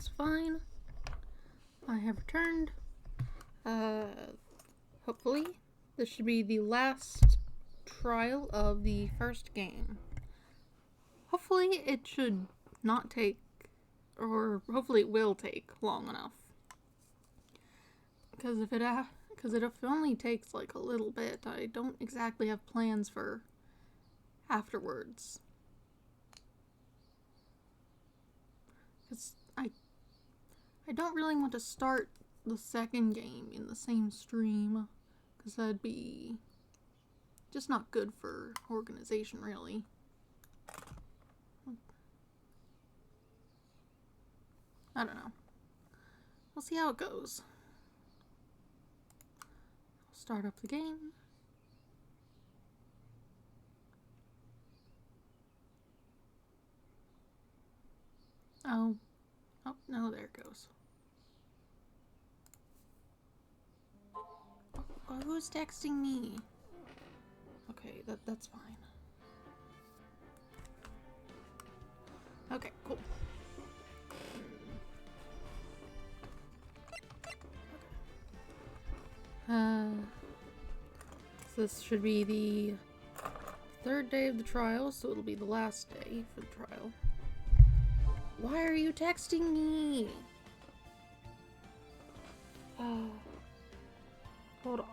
It's fine. I have returned. Hopefully, this should be the last trial of the first game. Hopefully, it should not take, or hopefully it will take long enough. Because if it only takes like a little bit, I don't exactly have plans for afterwards. Because I don't really want to start the second game in the same stream, because that'd be just not good for organization, really. I don't know. We'll see how it goes. I'll start up the game. Oh, no, there it goes. Oh, who's texting me? Okay, that's fine. Okay, cool. So this should be the third day of the trial, so it'll be the last day for the trial. Why are you texting me? Hold on.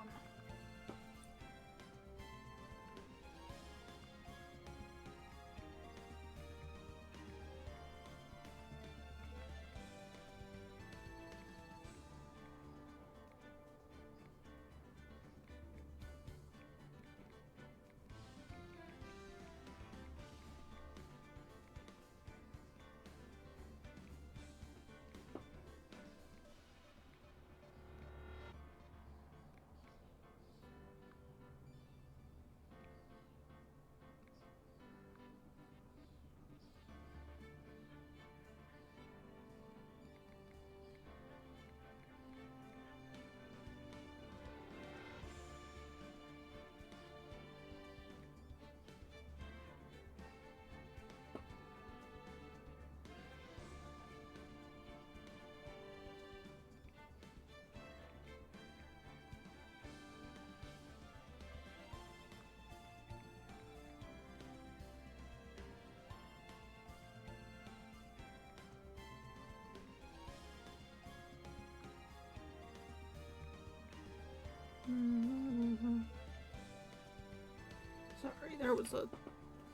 Sorry, there was a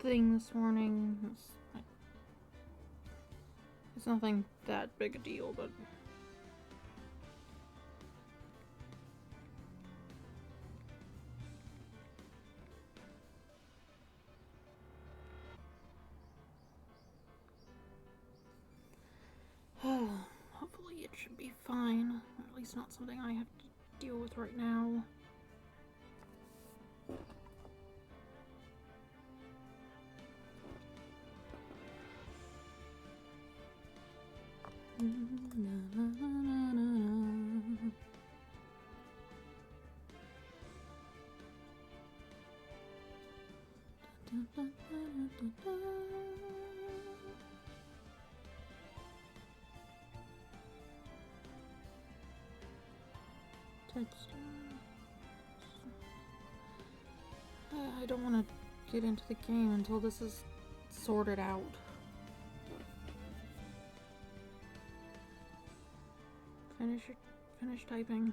thing this morning. It's nothing that big a deal, but... hopefully it should be fine. At least not something I have to deal with right now. I don't want to get into the game until this is sorted out. Finish typing.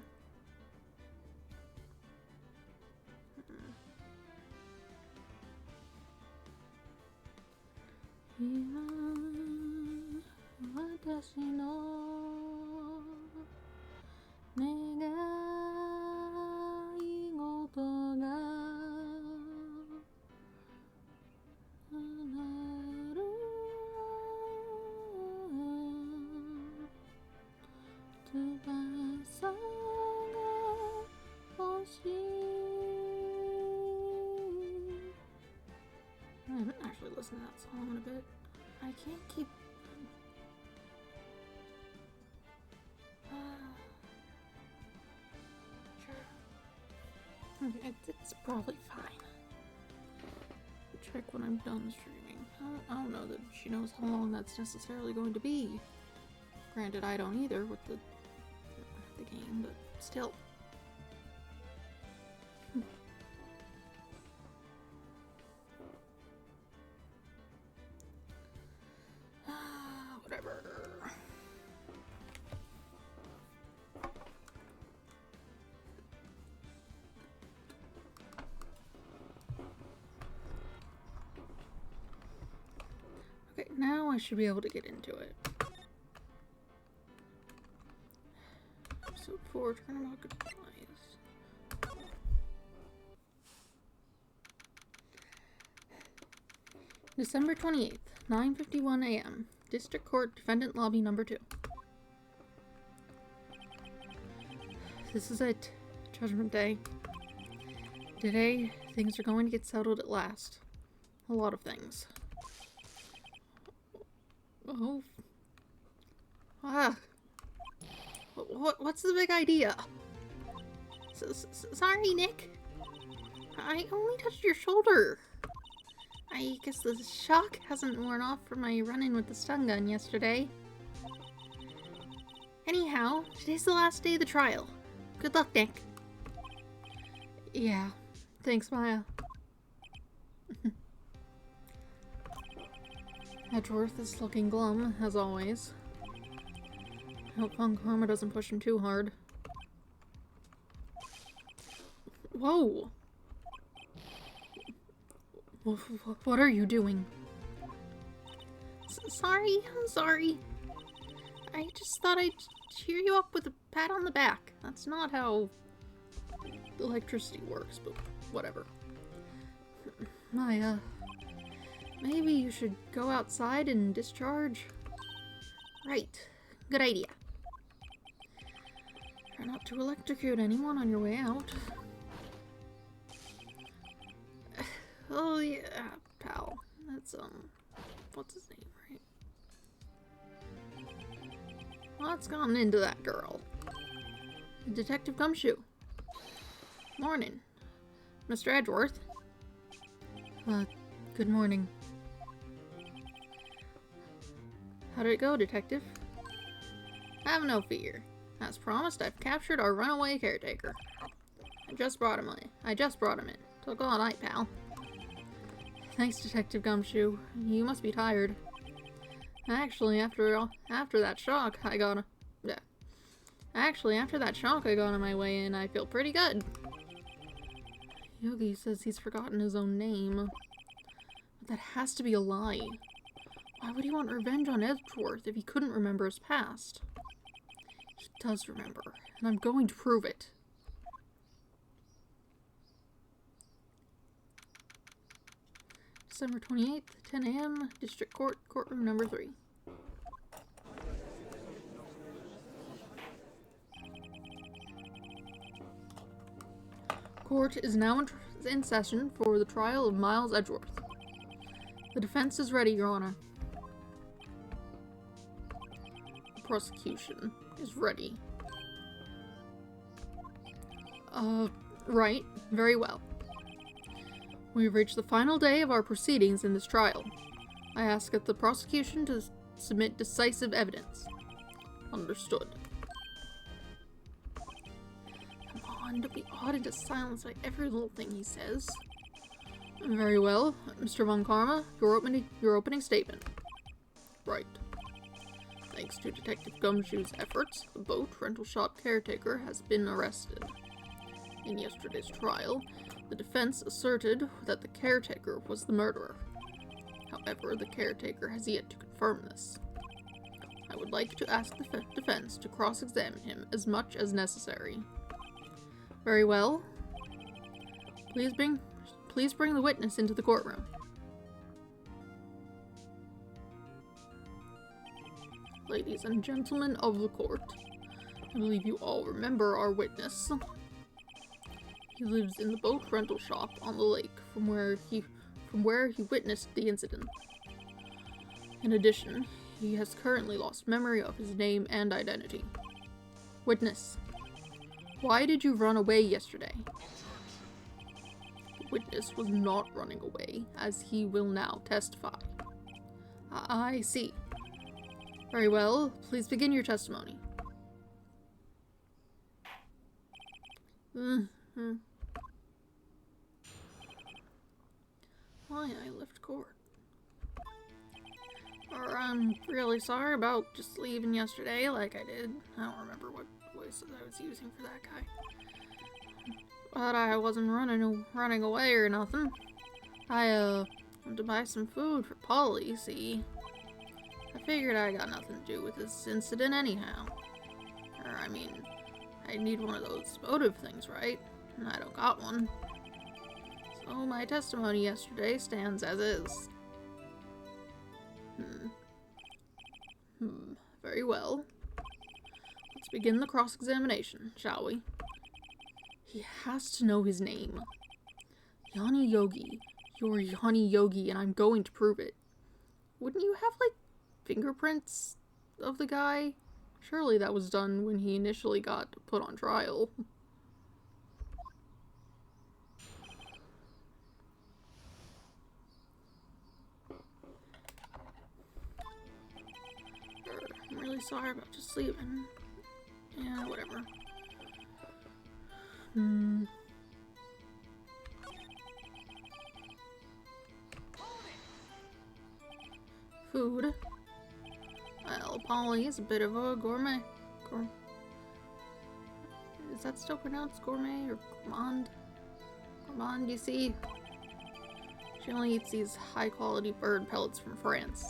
I haven't actually listened to that song in a bit. I can't keep... Sure. Okay, it's probably fine. Check when I'm done streaming. I don't know that she knows how long that's necessarily going to be. Granted, I don't either with the game, but still. Whatever. Okay, now I should be able to get into it. Episode 4, Turnabout Goodbyes. December 28th, 9:51 a.m. District Court, Defendant Lobby Number 2. This is it. Judgment Day. Today, things are going to get settled at last. A lot of things. Oh. Ah. What's the big idea? Sorry, Nick. I only touched your shoulder. I guess the shock hasn't worn off from my run-in with the stun gun yesterday. Anyhow, today's the last day of the trial. Good luck, Nick. Yeah. Thanks, Maya. Edgeworth is looking glum, as always. I hope Von Karma doesn't push him too hard. Whoa! What are you doing? Sorry, I'm sorry. I just thought I'd cheer you up with a pat on the back. That's not how electricity works, but whatever. Maya, maybe you should go outside and discharge? Right. Good idea. Try not to electrocute anyone on your way out. Oh yeah, pal. That's, what's his name, right? What's gotten into that girl? Detective Gumshoe. Morning. Mr. Edgeworth. Good morning. How did it go, Detective? Have no fear. As promised, I've captured our runaway caretaker. I just brought him in. Took all night, pal. Thanks, Detective Gumshoe. You must be tired. Actually, after that shock I got on my way in, I feel pretty good. Yogi says he's forgotten his own name. But that has to be a lie. Why would he want revenge on Edgeworth if he couldn't remember his past? He does remember, and I'm going to prove it. December 28th, 10 a.m., District Court, Courtroom Number 3. Court is now in session for the trial of Miles Edgeworth. The defense is ready, Your Honor. The prosecution is ready. Right. Very well. We have reached the final day of our proceedings in this trial. I ask that the prosecution to submit decisive evidence. Understood. Come on, don't be awed into silence by every little thing he says. Very well. Mr. Von Karma, your opening statement. Right. Thanks to Detective Gumshoe's efforts, the boat rental shop caretaker has been arrested. In yesterday's trial, the defense asserted that the caretaker was the murderer. However, the caretaker has yet to confirm this. I would like to ask the defense to cross-examine him as much as necessary. Very well. Please bring the witness into the courtroom. Ladies and gentlemen of the court, I believe you all remember our witness. He lives in the boat rental shop on the lake from where he witnessed the incident. In addition, he has currently lost memory of his name and identity. Witness, why did you run away yesterday? The witness was not running away, as he will now testify. I see. Very well. Please begin your testimony. Why I left court? Or I'm really sorry about just leaving yesterday like I did. I don't remember what voices I was using for that guy. But I wasn't running away or nothing. I went to buy some food for Polly, see? I figured I got nothing to do with this incident anyhow. Or, I mean, I need one of those motive things, right? And I don't got one. So my testimony yesterday stands as is. Very well. Let's begin the cross-examination, shall we? He has to know his name. Yanni Yogi. You're Yanni Yogi, and I'm going to prove it. Wouldn't you have, like, fingerprints of the guy? Surely that was done when he initially got put on trial. I'm really sorry about just leaving. Yeah, whatever. Food. Well, Polly is a bit of a gourmet. Is that still pronounced gourmet or gourmand? Gourmand, you see? She only eats these high-quality bird pellets from France.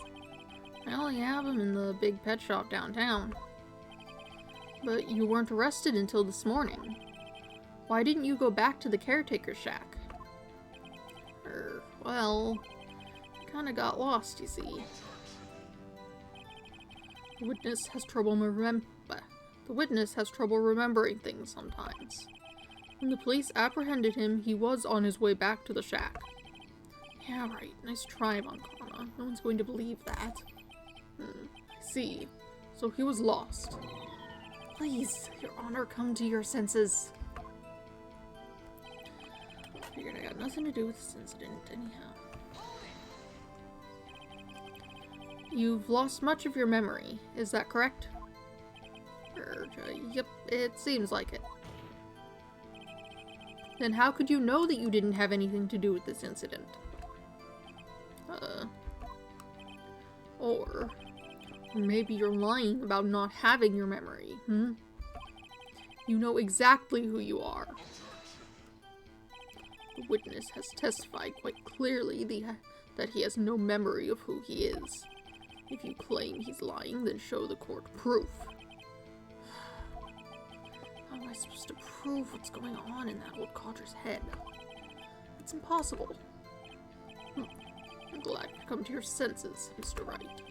I only have them in the big pet shop downtown. But you weren't arrested until this morning. Why didn't you go back to the caretaker's shack? Well, I kinda got lost, you see. The witness has trouble remembering things sometimes. When the police apprehended him, he was on his way back to the shack. Yeah, right. Nice try, Von Karma. No one's going to believe that. I see. So he was lost. Please, Your Honor, come to your senses. Figured I got nothing to do with this incident, anyhow. You've lost much of your memory, is that correct? Yep, it seems like it. Then how could you know that you didn't have anything to do with this incident? Or maybe you're lying about not having your memory, You know exactly who you are. The witness has testified quite clearly that he has no memory of who he is. If you claim he's lying, then show the court proof. How am I supposed to prove what's going on in that old codger's head? It's impossible. I'm glad you've come to your senses, Mr. Wright.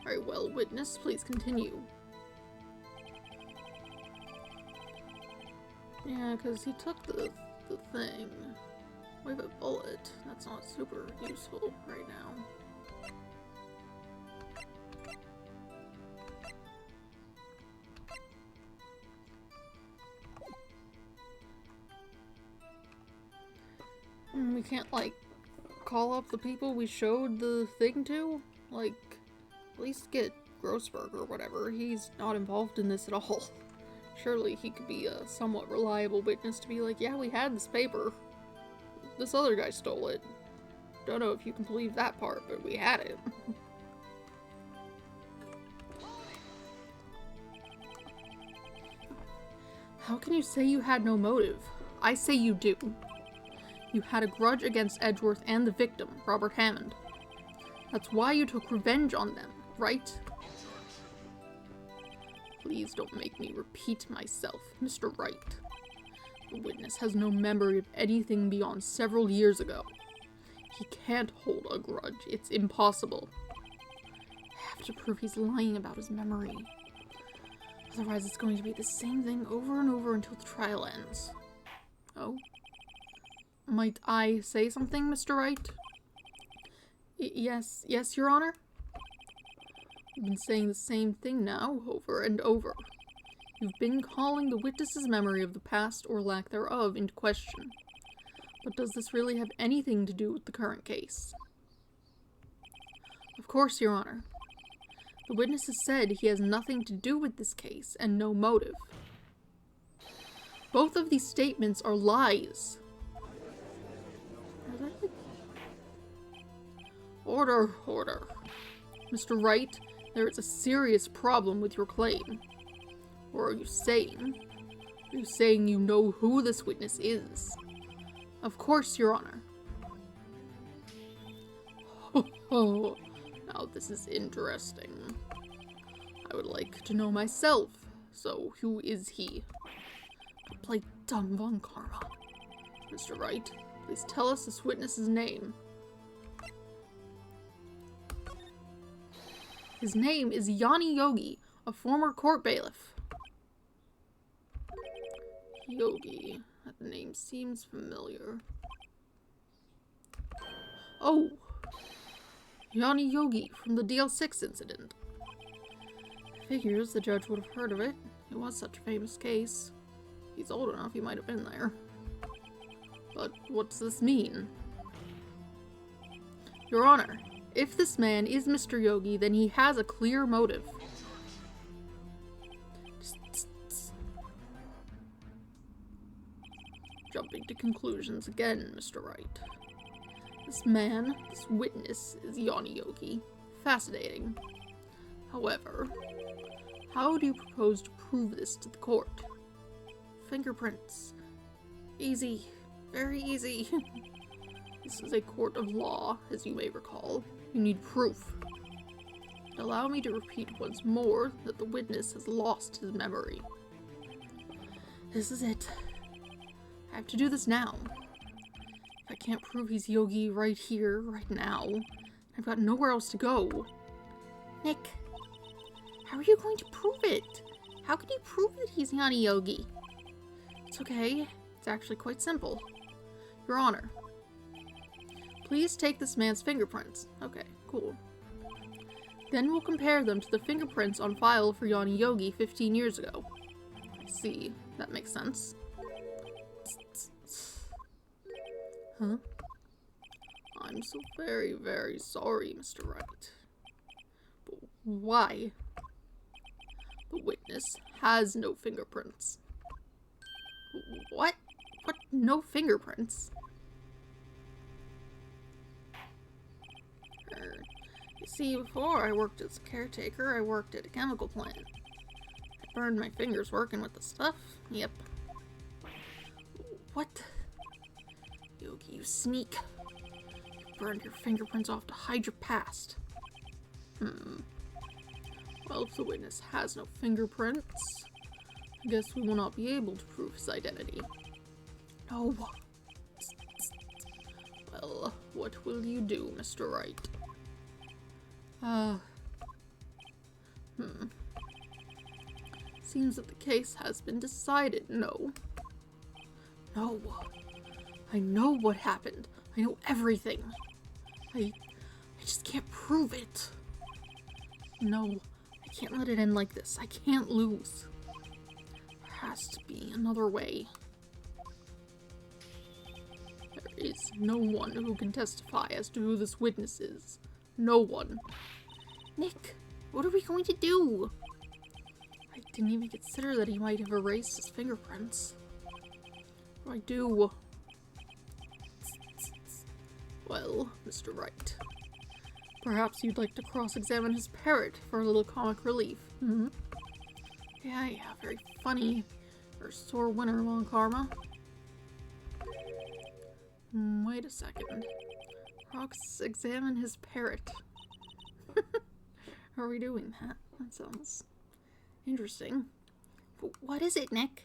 Very well, witness, please continue. Yeah, because he took the thing. We have a bullet. That's not super useful right now. We can't, like, call up the people we showed the thing to? Like, at least get Grossberg or whatever. He's not involved in this at all. Surely he could be a somewhat reliable witness to be like, yeah, we had this paper. This other guy stole it. Don't know if you can believe that part, but we had it. How can you say you had no motive? I say you do. You had a grudge against Edgeworth and the victim, Robert Hammond. That's why you took revenge on them, right? Please don't make me repeat myself, Mr. Wright. The witness has no memory of anything beyond several years ago. He can't hold a grudge. It's impossible. I have to prove he's lying about his memory. Otherwise, it's going to be the same thing over and over until the trial ends. Oh? Might I say something, Mr. Wright? Yes, Your Honor? You've been saying the same thing now, over and over. You've been calling the witness's memory of the past, or lack thereof, into question. But does this really have anything to do with the current case? Of course, Your Honor. The witness has said he has nothing to do with this case and no motive. Both of these statements are lies. Are they? Order, order. Mr. Wright, there is a serious problem with your claim. Or are you saying you know who this witness is? Of course, Your Honor. Oh, now this is interesting. I would like to know myself. So, who is he? Play dumb von Karma. Mr. Wright, please tell us this witness's name. His name is Yanni Yogi, a former court bailiff. Yogi. That name seems familiar. Oh! Yanni Yogi from the DL6 incident. Figures the judge would have heard of it. It was such a famous case. He's old enough, he might have been there. But what's this mean? Your Honor, if this man is Mr. Yogi, then he has a clear motive. Jumping to conclusions again, Mr. Wright. This man, this witness, is Yanni Yogi. Fascinating. However, how do you propose to prove this to the court? Fingerprints. Easy. Very easy. This is a court of law, as you may recall. You need proof. Allow me to repeat once more that the witness has lost his memory. This is it. I have to do this now. If I can't prove he's Yogi right here, right now, I've got nowhere else to go. Nick, how are you going to prove it? How can you prove that he's Yanni Yogi? It's okay. It's actually quite simple. Your Honor, please take this man's fingerprints. Okay, cool. Then we'll compare them to the fingerprints on file for Yanni Yogi 15 years ago. I see. That makes sense. Huh? I'm so very, very sorry, Mr. Wright. But why? The witness has no fingerprints. What? What? No fingerprints? You see, before I worked as a caretaker, I worked at a chemical plant. I burned my fingers working with the stuff. Yep. What? Yogi, you sneak. You burned your fingerprints off to hide your past. Well, if the witness has no fingerprints, I guess we will not be able to prove his identity. No. Well, what will you do, Mr. Wright? Seems that the case has been decided. No. No. I know what happened. I know everything. I just can't prove it. No. I can't let it end like this. I can't lose. There has to be another way. There is no one who can testify as to who this witness is. No one. Nick, what are we going to do? I didn't even consider that he might have erased his fingerprints. What do I do? Well, Mr. Wright, perhaps you'd like to cross-examine his parrot for a little comic relief. Yeah, very funny. You're a sore winner, Von Karma. Wait a second. Cross-examine his parrot. Are we doing that? That sounds interesting. But what is it, Nick?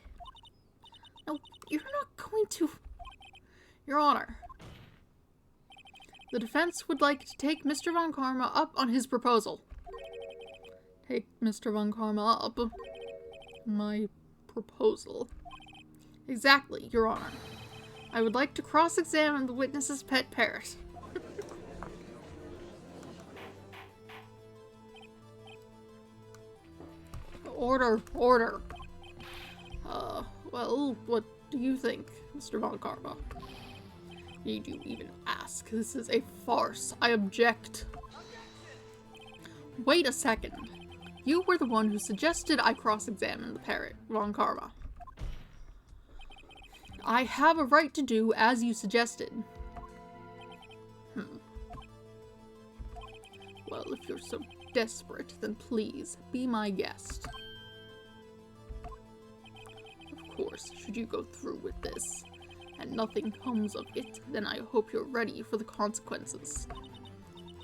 No, you're not going to... Your Honor. The defense would like to take Mr. Von Karma up on his proposal. Take Mr. Von Karma up. My proposal. Exactly, Your Honor. I would like to cross-examine the witness's pet parrot. Order, order. Well, what do you think, Mr. Von Karma? Need you even ask? This is a farce. I object. Wait a second. You were the one who suggested I cross-examine the parrot, von Karma. I have a right to do as you suggested. Well, if you're so desperate, then please, be my guest. Of course, should you go through with this, and nothing comes of it, then I hope you're ready for the consequences.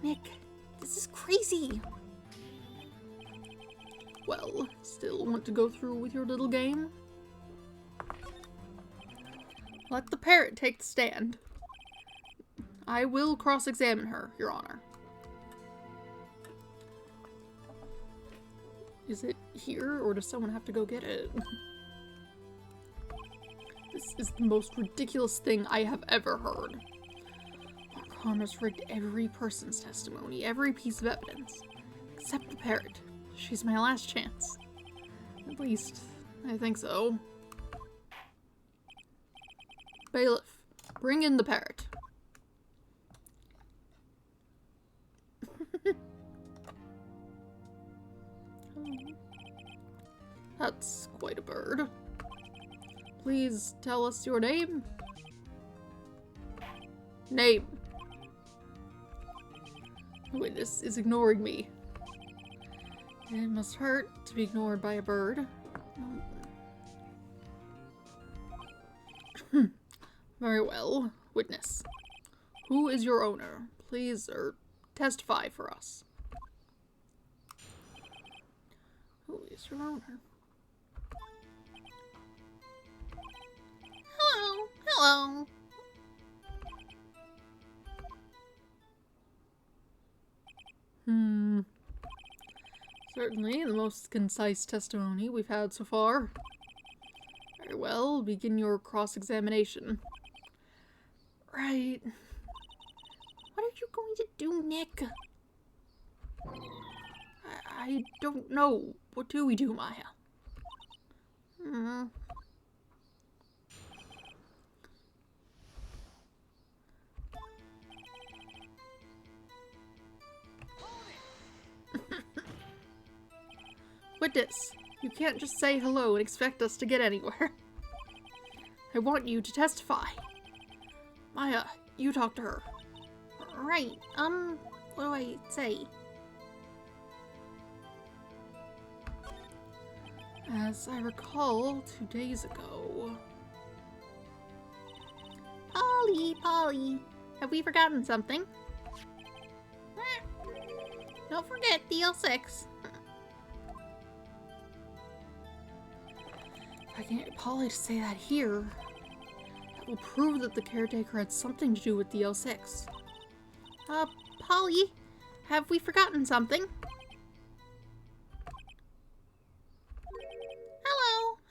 Nick, this is crazy. Well, still want to go through with your little game? Let the parrot take the stand. I will cross-examine her, Your Honor. Is it here, or does someone have to go get it? This is the most ridiculous thing I have ever heard. Karma's rigged every person's testimony, every piece of evidence, except the parrot. She's my last chance. At least, I think so. Bailiff, bring in the parrot. That's quite a bird. Please tell us your name. Name. Witness is ignoring me. It must hurt to be ignored by a bird. Very well. Witness. Who is your owner? Please, testify for us. Who is your owner? Hello, hello. Certainly the most concise testimony we've had so far. Very well, begin your cross-examination. Right. What are you going to do, Nick? I don't know. What do we do, Maya? Witness, you can't just say hello and expect us to get anywhere. I want you to testify. Maya, you talk to her. Right, what do I say? As I recall, 2 days ago... Polly, have we forgotten something? Don't forget DL6. If I can get Polly to say that here, that will prove that the caretaker had something to do with DL6. Polly, have we forgotten something?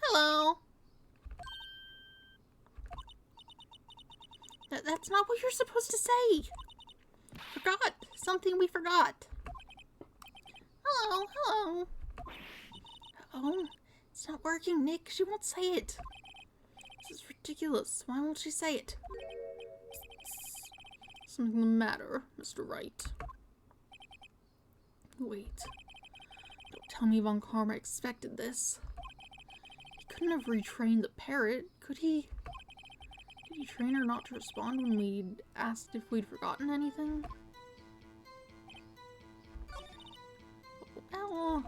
Hello. That's not what you're supposed to say. Forgot. Something we forgot. Hello. Oh, it's not working, Nick. She won't say it. This is ridiculous. Why won't she say it? Something the matter, Mr. Wright. Wait. Don't tell me von Karma expected this. He couldn't have retrained the parrot, could he? Did he train her not to respond when we'd asked if we'd forgotten anything? Well,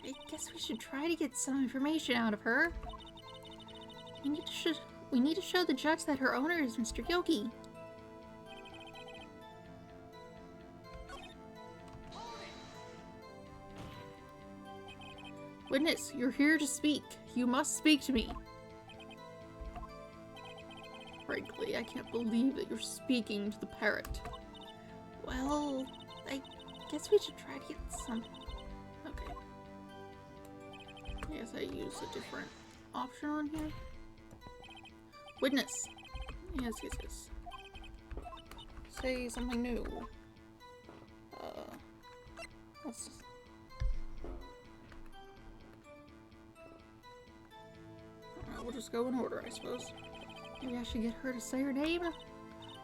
I guess we should try to get some information out of her. We need to show the judge that her owner is Mr. Yogi. Witness, you're here to speak. You must speak to me. Frankly, I can't believe that you're speaking to the parrot. Well, I guess we should try to get some... Okay. I guess I use a different option on here. Witness. Yes. Say something new. Let's just... we'll just go in order, I suppose. Maybe I should get her to say her name?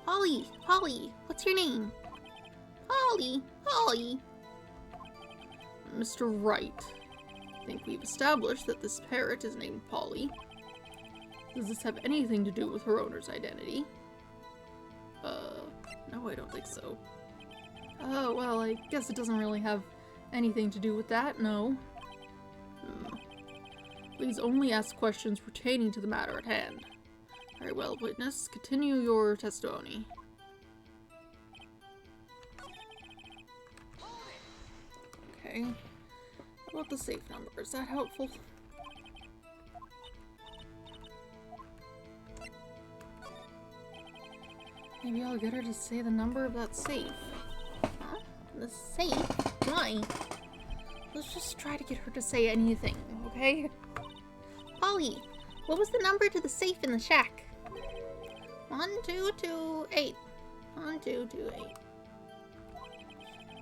Polly, what's your name? Polly. Mr. Wright, I think we've established that this parrot is named Polly. Does this have anything to do with her owner's identity? No, I don't think so. Oh, well, I guess it doesn't really have anything to do with that, no. Please only ask questions pertaining to the matter at hand. Very well, witness. Continue your testimony. Okay. How about the safe number? Is that helpful? Maybe I'll get her to say the number of that safe. Huh? The safe? Why? Let's just try to get her to say anything, okay? Polly, what was the number to the safe in the shack? 1228. 1228.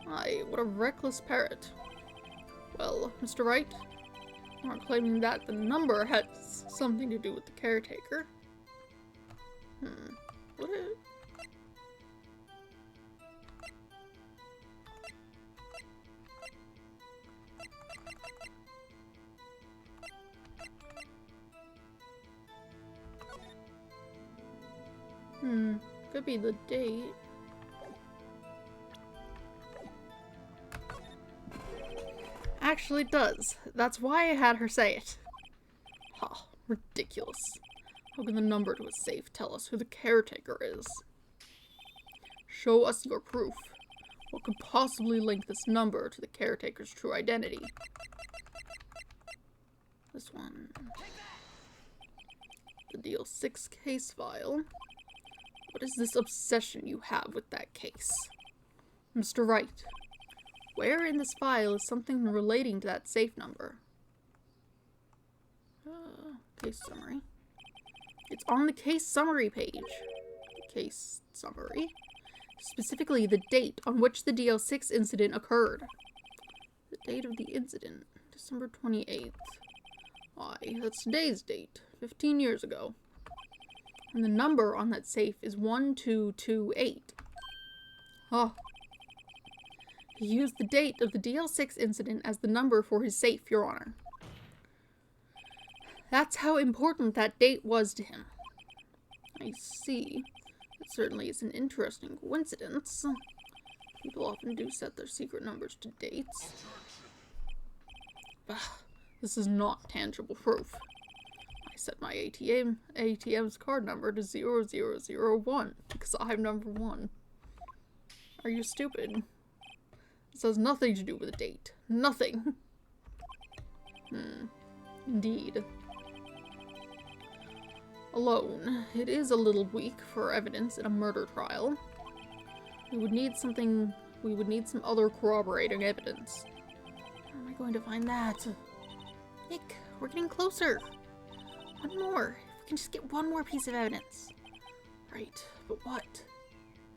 Aye, what a reckless parrot. Well, Mr. Wright, you aren't claiming that the number has something to do with the caretaker. What is... Could be the date. Actually, it does. That's why I had her say it. Ha, ridiculous. How can the number to a safe tell us who the caretaker is? Show us your proof. What could possibly link this number to the caretaker's true identity? This one. The Deal 6 case file. What is this obsession you have with that case? Mr. Wright, where in this file is something relating to that safe number? Case summary. It's on the case summary page. Case summary. Specifically, the date on which the DL6 incident occurred. The date of the incident, December 28th. Why, that's today's date, 15 years ago. And the number on that safe is 1228. Huh. He used the date of the DL6 incident as the number for his safe, Your Honor. That's how important that date was to him. I see. It certainly is an interesting coincidence. People often do set their secret numbers to dates. But this is not tangible proof. I set my ATM's card number to 0001 because I'm number 1. Are you stupid? This has nothing to do with the date. Nothing. Indeed. Alone, it is a little weak for evidence in a murder trial. We would need some other corroborating evidence. How am I going to find that? Nick, we're getting closer. One more. If we can just get one more piece of evidence. Right, but what?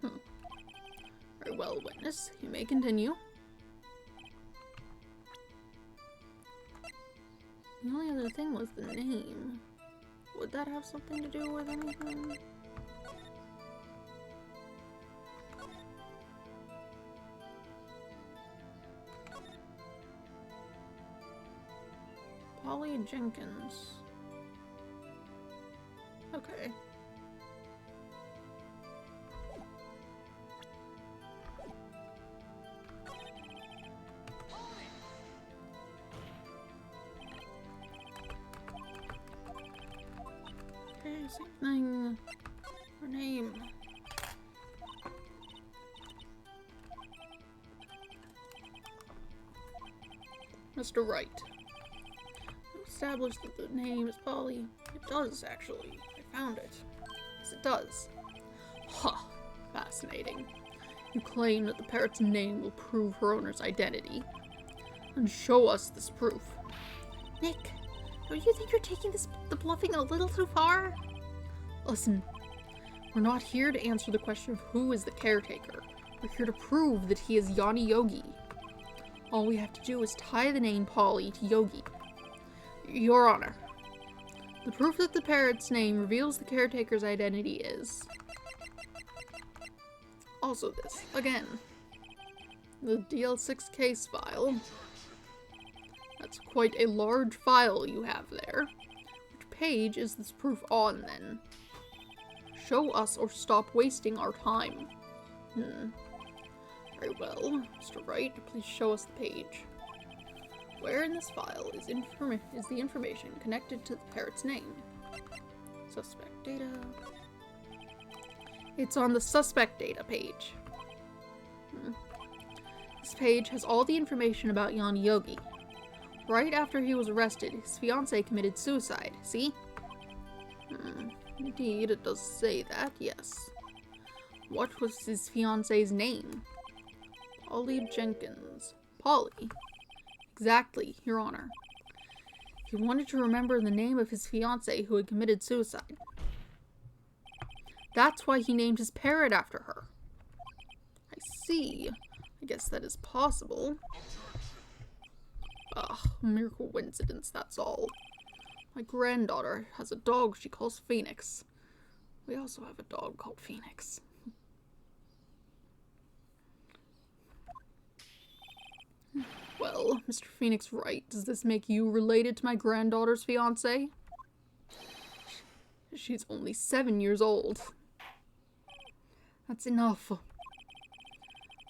Very well, witness. You may continue. The only other thing was the name. Would that have something to do with anything? Polly Jenkins. Okay. Okay, same thing. Her name. Mr. Wright. Established that the name is Polly. It does, actually. I found it. Yes, it does. Ha! Fascinating. You claim that the parrot's name will prove her owner's identity. And show us this proof. Nick, don't you think you're taking the bluffing a little too far? Listen, we're not here to answer the question of who is the caretaker. We're here to prove that he is Yanni Yogi. All we have to do is tie the name Polly to Yogi. Your Honor, the proof that the parrot's name reveals the caretaker's identity is... also this. Again, the DL6 case file. That's quite a large file you have there. Which page is this proof on, then? Show us or stop wasting our time. Very well. Mr. Wright, please show us the page. Where in this file is the information connected to the parrot's name? Suspect data. It's on the suspect data page. This page has all the information about Yanni Yogi. Right after he was arrested, his fiancée committed suicide, see? Indeed, it does say that, yes. What was his fiancée's name? Polly Jenkins. Polly? Exactly, Your Honor. He wanted to remember the name of his fiancée who had committed suicide. That's why he named his parrot after her. I see. I guess that is possible. Mere coincidence, that's all. My granddaughter has a dog she calls Phoenix. We also have a dog called Phoenix. Well, Mr. Phoenix Wright, does this make you related to my granddaughter's fiancé? She's only 7 years old. That's enough.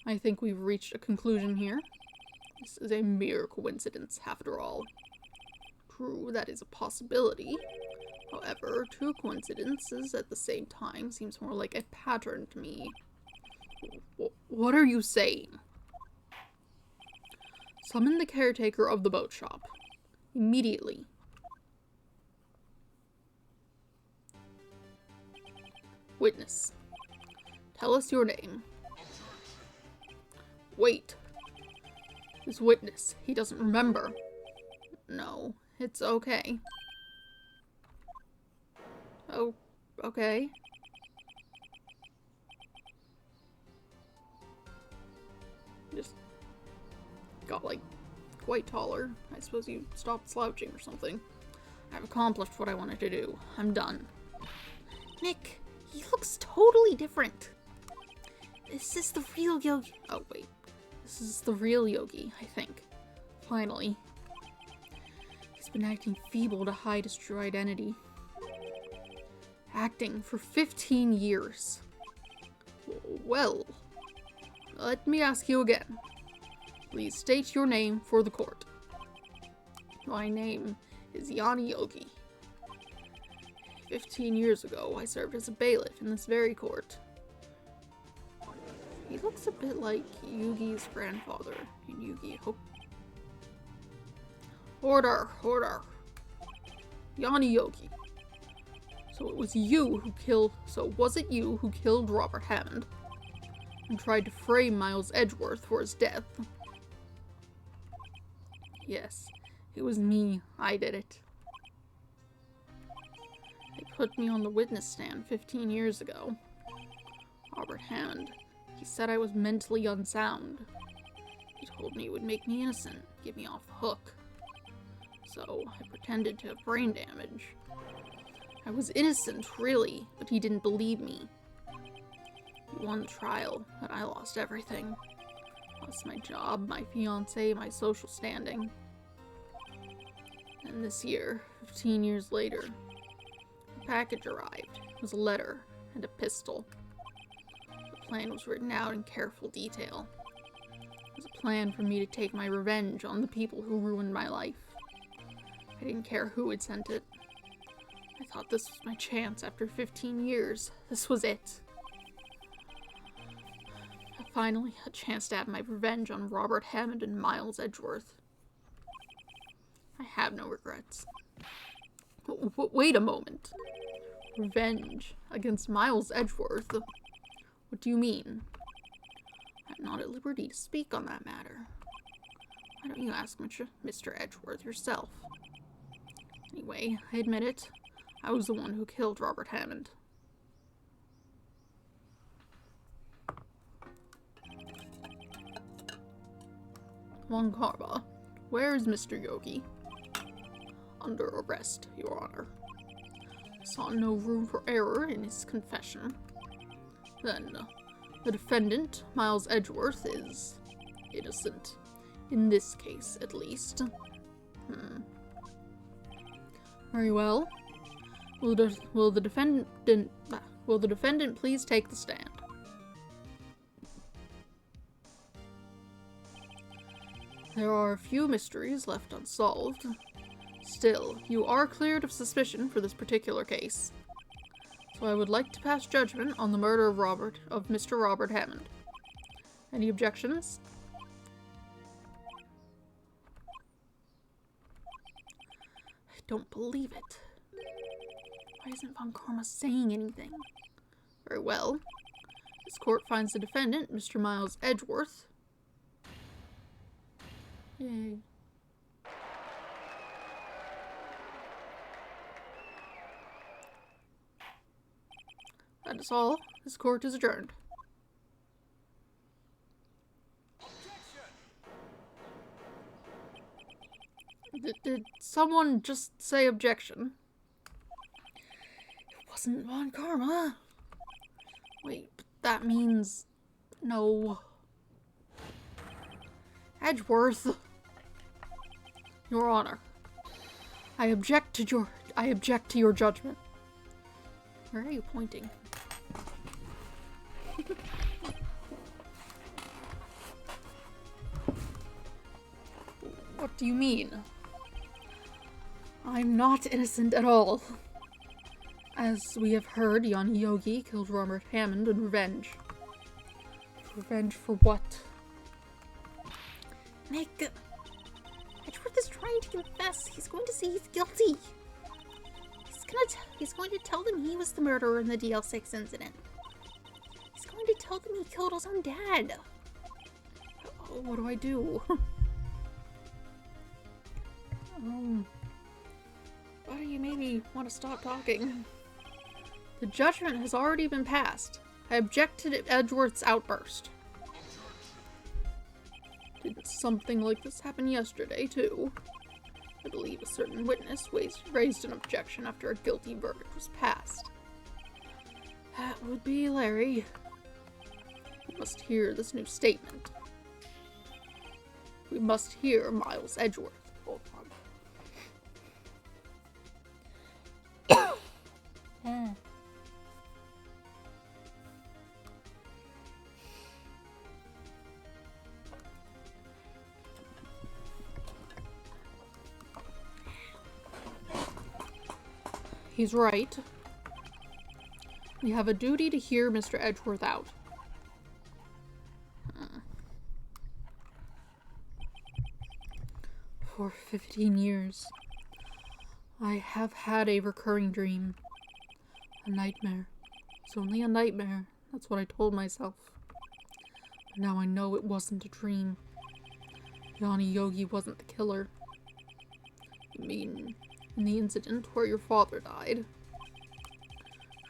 I think we've reached a conclusion here. This is a mere coincidence, after all. True, that is a possibility. However, two coincidences at the same time seems more like a pattern to me. What are you saying? Summon the caretaker of the boat shop. Immediately. Witness. Tell us your name. Wait. This witness, he doesn't remember. No, it's okay. Oh, okay. Just got, like, quite taller. I suppose you stopped slouching or something. I've accomplished what I wanted to do. I'm done. Nick, he looks totally different. This is the real Yogi. Oh, wait. This is the real Yogi, I think. Finally. He's been acting feeble to hide his true identity. Acting for 15 years. Well, let me ask you again. Please state your name for the court. My name is Yanni Yogi. 15 years ago, I served as a bailiff in this very court. He looks a bit like Yugi's grandfather in Yu-Gi-Oh! Order! Order! Yanni Yogi. So was it you who killed Robert Hammond and tried to frame Miles Edgeworth for his death? Yes, it was me. I did it. They put me on the witness stand 15 years ago. Robert Hammond, he said I was mentally unsound. He told me it would make me innocent, get me off the hook. So I pretended to have brain damage. I was innocent, really, but he didn't believe me. He won the trial, but I lost everything. Lost my job, my fiancé, my social standing. And this year, 15 years later, a package arrived. It was a letter and a pistol. The plan was written out in careful detail. It was a plan for me to take my revenge on the people who ruined my life. I didn't care who had sent it. I thought this was my chance after 15 years. This was it. Finally, a chance to have my revenge on Robert Hammond and Miles Edgeworth. I have no regrets. Wait a moment. Revenge against Miles Edgeworth? What do you mean? I'm not at liberty to speak on that matter. Why don't you ask Mr. Edgeworth yourself? Anyway, I admit it. I was the one who killed Robert Hammond. Von Karma, where is Mr. Yogi? Under arrest, Your Honor. I saw no room for error in his confession. Then, the defendant, Miles Edgeworth, is innocent. In this case, at least. Very well. Will the defendant please take the stand? There are a few mysteries left unsolved. Still, you are cleared of suspicion for this particular case. So I would like to pass judgment on the murder of Mr. Robert Hammond. Any objections? I don't believe it. Why isn't Von Karma saying anything? Very well. This court finds the defendant, Mr. Miles Edgeworth. Yay. That is all. This court is adjourned. Did someone just say objection? It wasn't Von Karma. Wait, but that means... no. Edgeworth. Your Honor. I object to your judgment. Where are you pointing? What do you mean? I'm not innocent at all. As we have heard, Yanni Yogi killed Robert Hammond in revenge. Revenge for what? Nick, Edgeworth is trying to confess. He's going to say he's guilty. He's going to tell them he was the murderer in the DL6 incident. He's going to tell them he killed his own dad. Oh, what do I do? Why do you maybe want to stop talking? The judgment has already been passed. I object to Edgeworth's outburst. Did something like this happen yesterday, too? I believe a certain witness raised an objection after a guilty verdict was passed. That would be Larry. We must hear this new statement. We must hear Miles Edgeworth. Hold on. He's right. We have a duty to hear Mr. Edgeworth out. For 15 years, I have had a recurring dream. A nightmare. It's only a nightmare. That's what I told myself. But now I know it wasn't a dream. Yanni Yogi wasn't the killer. You mean, in the incident where your father died?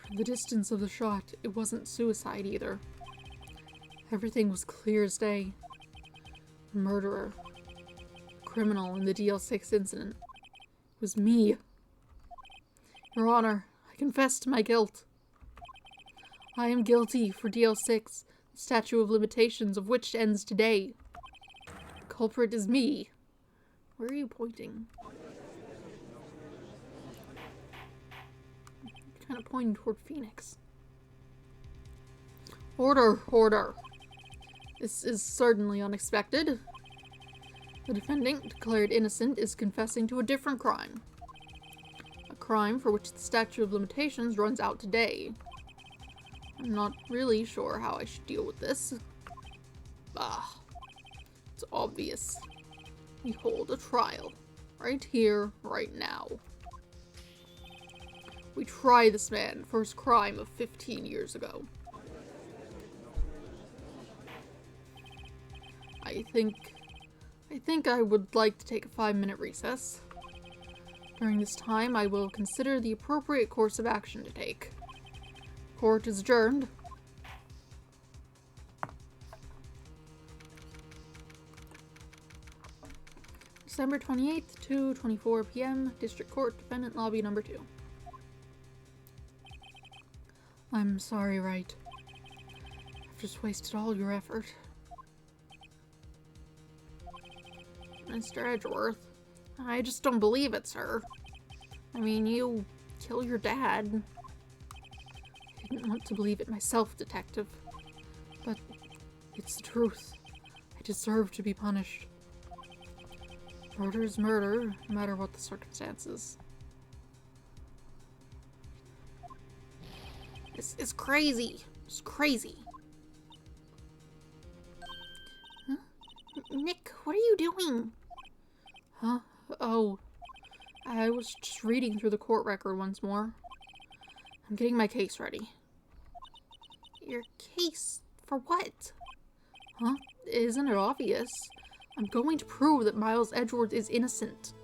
From the distance of the shot, it wasn't suicide either. Everything was clear as day. The murderer, criminal in the DL6 incident, was me. Your Honor, I confess to my guilt. I am guilty for DL6, the statute of limitations of which ends today. The culprit is me. Where are you pointing? You're kind of pointing toward Phoenix. Order, order. This is certainly unexpected. The defendant, declared innocent, is confessing to a different crime. A crime for which the statute of limitations runs out today. I'm not really sure how I should deal with this. It's obvious. We hold a trial. Right here, right now. We try this man for his crime of 15 years ago. I think I would like to take a 5-minute recess. During this time, I will consider the appropriate course of action to take. Court is adjourned. December 28th, 2:24 p.m., District Court, Defendant Lobby Number 2. I'm sorry, Wright. I've just wasted all your effort. Mr. Edgeworth, I just don't believe it, sir. I mean, you kill your dad. I didn't want to believe it myself, Detective. But it's the truth. I deserve to be punished. Murder is murder, no matter what the circumstances. It's crazy. It's crazy. Huh? Nick, what are you doing? Huh? Oh, I was just reading through the court record once more. I'm getting my case ready. Your case? For what? Huh? Isn't it obvious? I'm going to prove that Miles Edgeworth is innocent.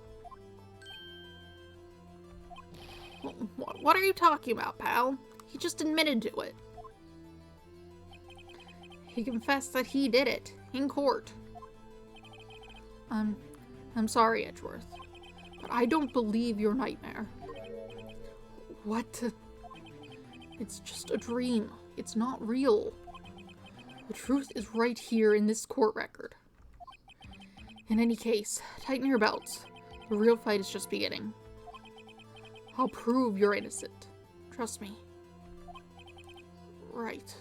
What are you talking about, pal? He just admitted to it. He confessed that he did it, in court. I'm sorry, Edgeworth, but I don't believe your nightmare. What? It's just a dream. It's not real. The truth is right here in this court record. In any case, tighten your belts. The real fight is just beginning. I'll prove you're innocent. Trust me. Right.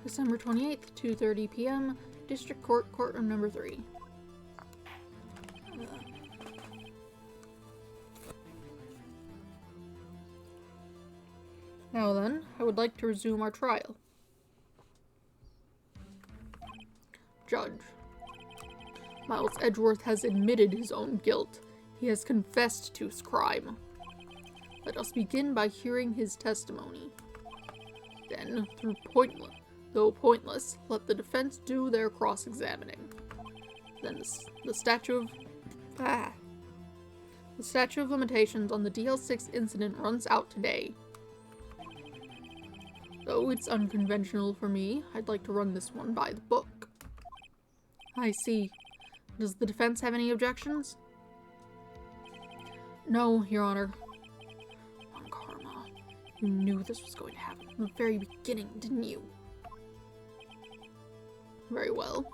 December 28th, 2:30 p.m., District Court, Courtroom Number 3. Now then, I would like to resume our trial. Judge. Miles Edgeworth has admitted his own guilt. He has confessed to his crime. Let us begin by hearing his testimony. Then, though pointless, let the defense do their cross-examining. Then the statute of limitations on the DL6 incident runs out today. Though it's unconventional for me, I'd like to run this one by the book. I see. Does the defense have any objections? No, Your Honor. Von Karma, you knew this was going to happen from the very beginning, didn't you? Very well.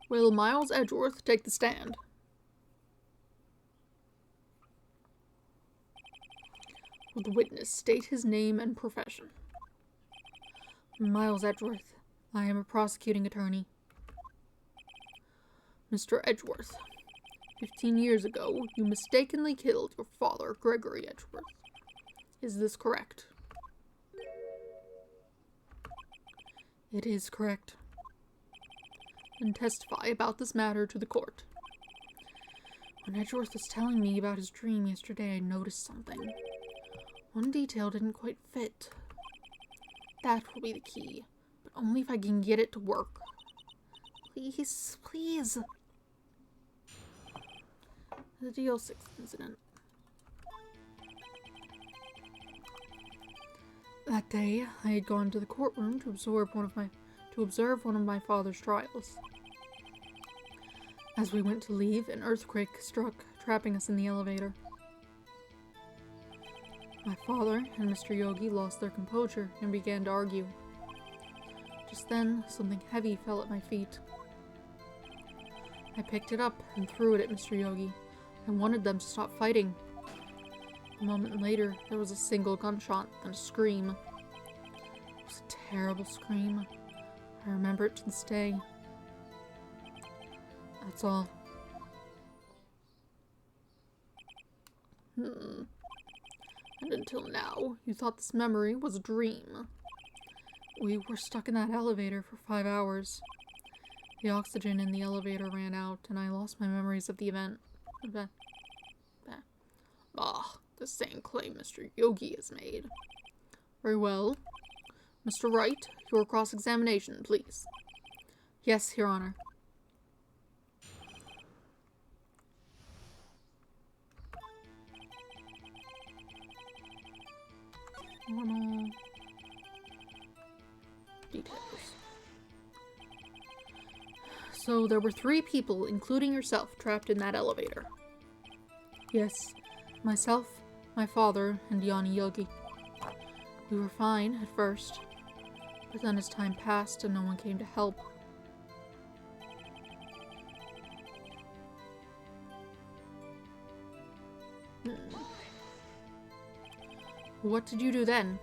Will Miles Edgeworth take the stand? Will the witness state his name and profession? Miles Edgeworth. I am a prosecuting attorney. Mr. Edgeworth, 15 years ago, you mistakenly killed your father, Gregory Edgeworth. Is this correct? It is correct. Then testify about this matter to the court. When Edgeworth was telling me about his dream yesterday, I noticed something. One detail didn't quite fit. That will be the key, but only if I can get it to work. Please, please. The DL6 incident. That day, I had gone to the courtroom to observe one of my father's trials. As we went to leave, an earthquake struck, trapping us in the elevator. My father and Mr. Yogi lost their composure and began to argue. Just then, something heavy fell at my feet. I picked it up and threw it at Mr. Yogi. I wanted them to stop fighting. A moment later, there was a single gunshot and a scream. It was a terrible scream. I remember it to this day. That's all. And until now, you thought this memory was a dream. We were stuck in that elevator for 5 hours. The oxygen in the elevator ran out, and I lost my memories of the event. The same claim Mr. Yogi has made. Very well. Mr. Wright, your cross-examination, please. Yes, Your Honor. Normal details. So there were 3 people, including yourself, trapped in that elevator. Yes, myself, my father, and Yanni Yogi. We were fine at first, but then as time passed and no one came to help, What did you do then?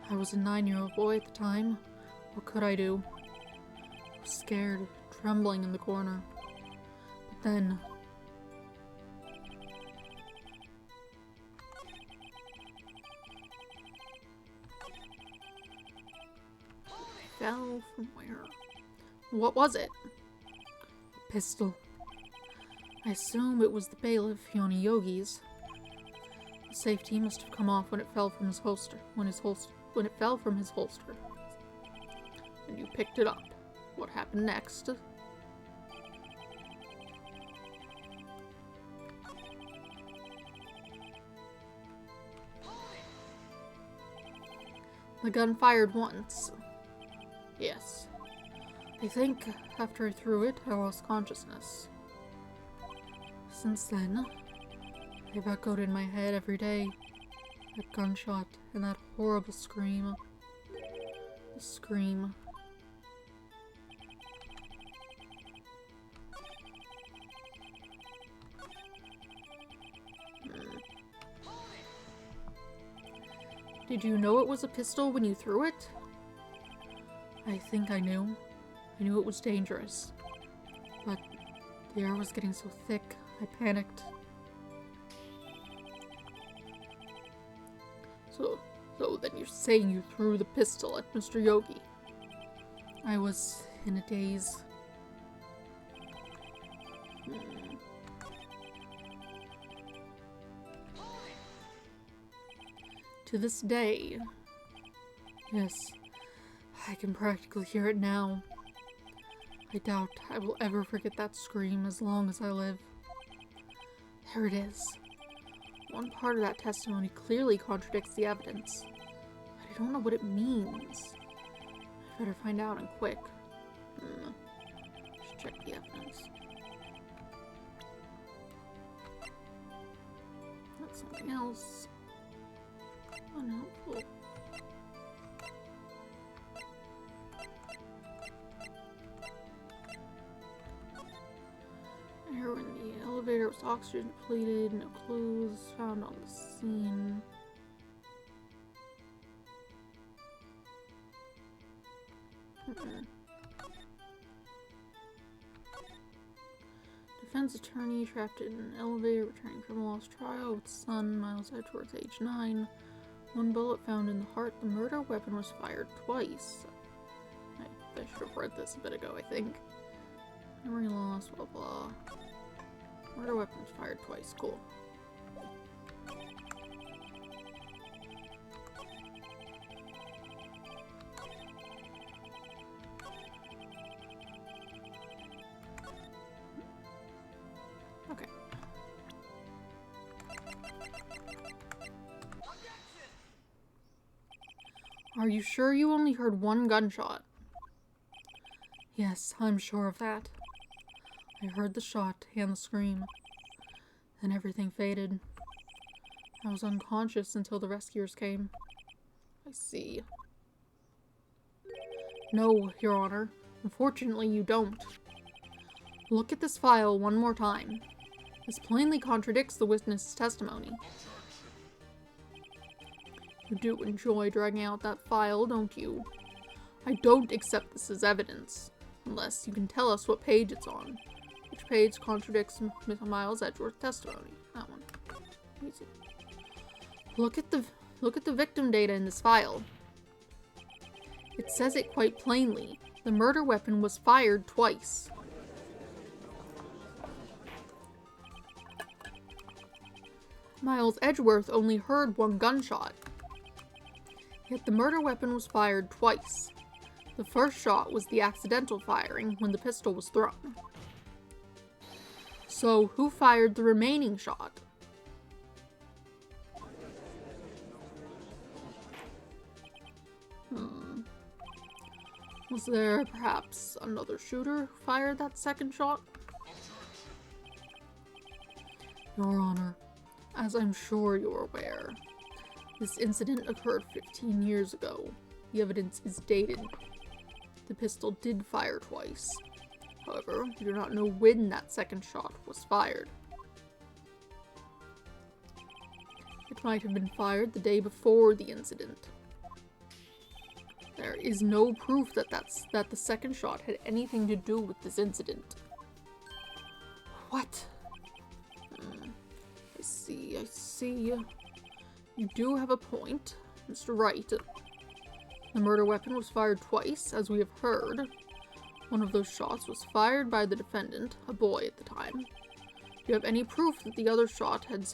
I was a 9-year-old boy at the time. What could I do? I was scared, trembling in the corner. But then... Fell from where? What was it? A pistol. I assume it was the bailiff Yoni Yogi's. The safety must have come off when it fell from his holster. When it fell from his holster. And you picked it up. What happened next? The gun fired once. Yes. I think after I threw it, I lost consciousness. Since then, I've echoed in my head every day. That gunshot and that horrible scream. The scream. Did you know it was a pistol when you threw it? I think I knew. I knew it was dangerous. But the air was getting so thick, I panicked. So then you're saying you threw the pistol at Mr. Yogi? I was in a daze. To this day, yes, I can practically hear it now. I doubt I will ever forget that scream as long as I live. There it is. One part of that testimony clearly contradicts the evidence, but I don't know what it means. I better find out and quick. Should check the evidence. That's something else. Unhelpful. Air when the elevator was oxygen depleted, no clues found on the scene. Defense attorney trapped in an elevator returning from a lost trial with son Miles Edgeworth, age 9. One bullet found in the heart. The murder weapon was fired twice. I should have read this a bit ago, I think. Memory loss, blah blah. Murder weapon was fired twice. Cool. Okay. Are you sure you only heard one gunshot? Yes, I'm sure of that. I heard the shot and the scream. Then everything faded. I was unconscious until the rescuers came. I see. No, Your Honor. Unfortunately, you don't. Look at this file one more time. This plainly contradicts the witness's testimony. You do enjoy dragging out that file, don't you? I don't accept this as evidence, unless you can tell us what page it's on. Which page contradicts Miles Edgeworth's testimony? That one. Easy. Look at the victim data in this file. It says it quite plainly. The murder weapon was fired twice. Miles Edgeworth only heard one gunshot. Yet the murder weapon was fired twice. The first shot was the accidental firing when the pistol was thrown. So, who fired the remaining shot? Was there perhaps another shooter who fired that second shot? Your Honor, as I'm sure you're aware, this incident occurred 15 years ago. The evidence is dated. The pistol did fire twice. However, we do not know when that second shot was fired. It might have been fired the day before the incident. There is no proof that the second shot had anything to do with this incident. What? I see. You do have a point, Mr. Wright. The murder weapon was fired twice, as we have heard. One of those shots was fired by the defendant, a boy at the time. Do you have any proof that the other shot fired had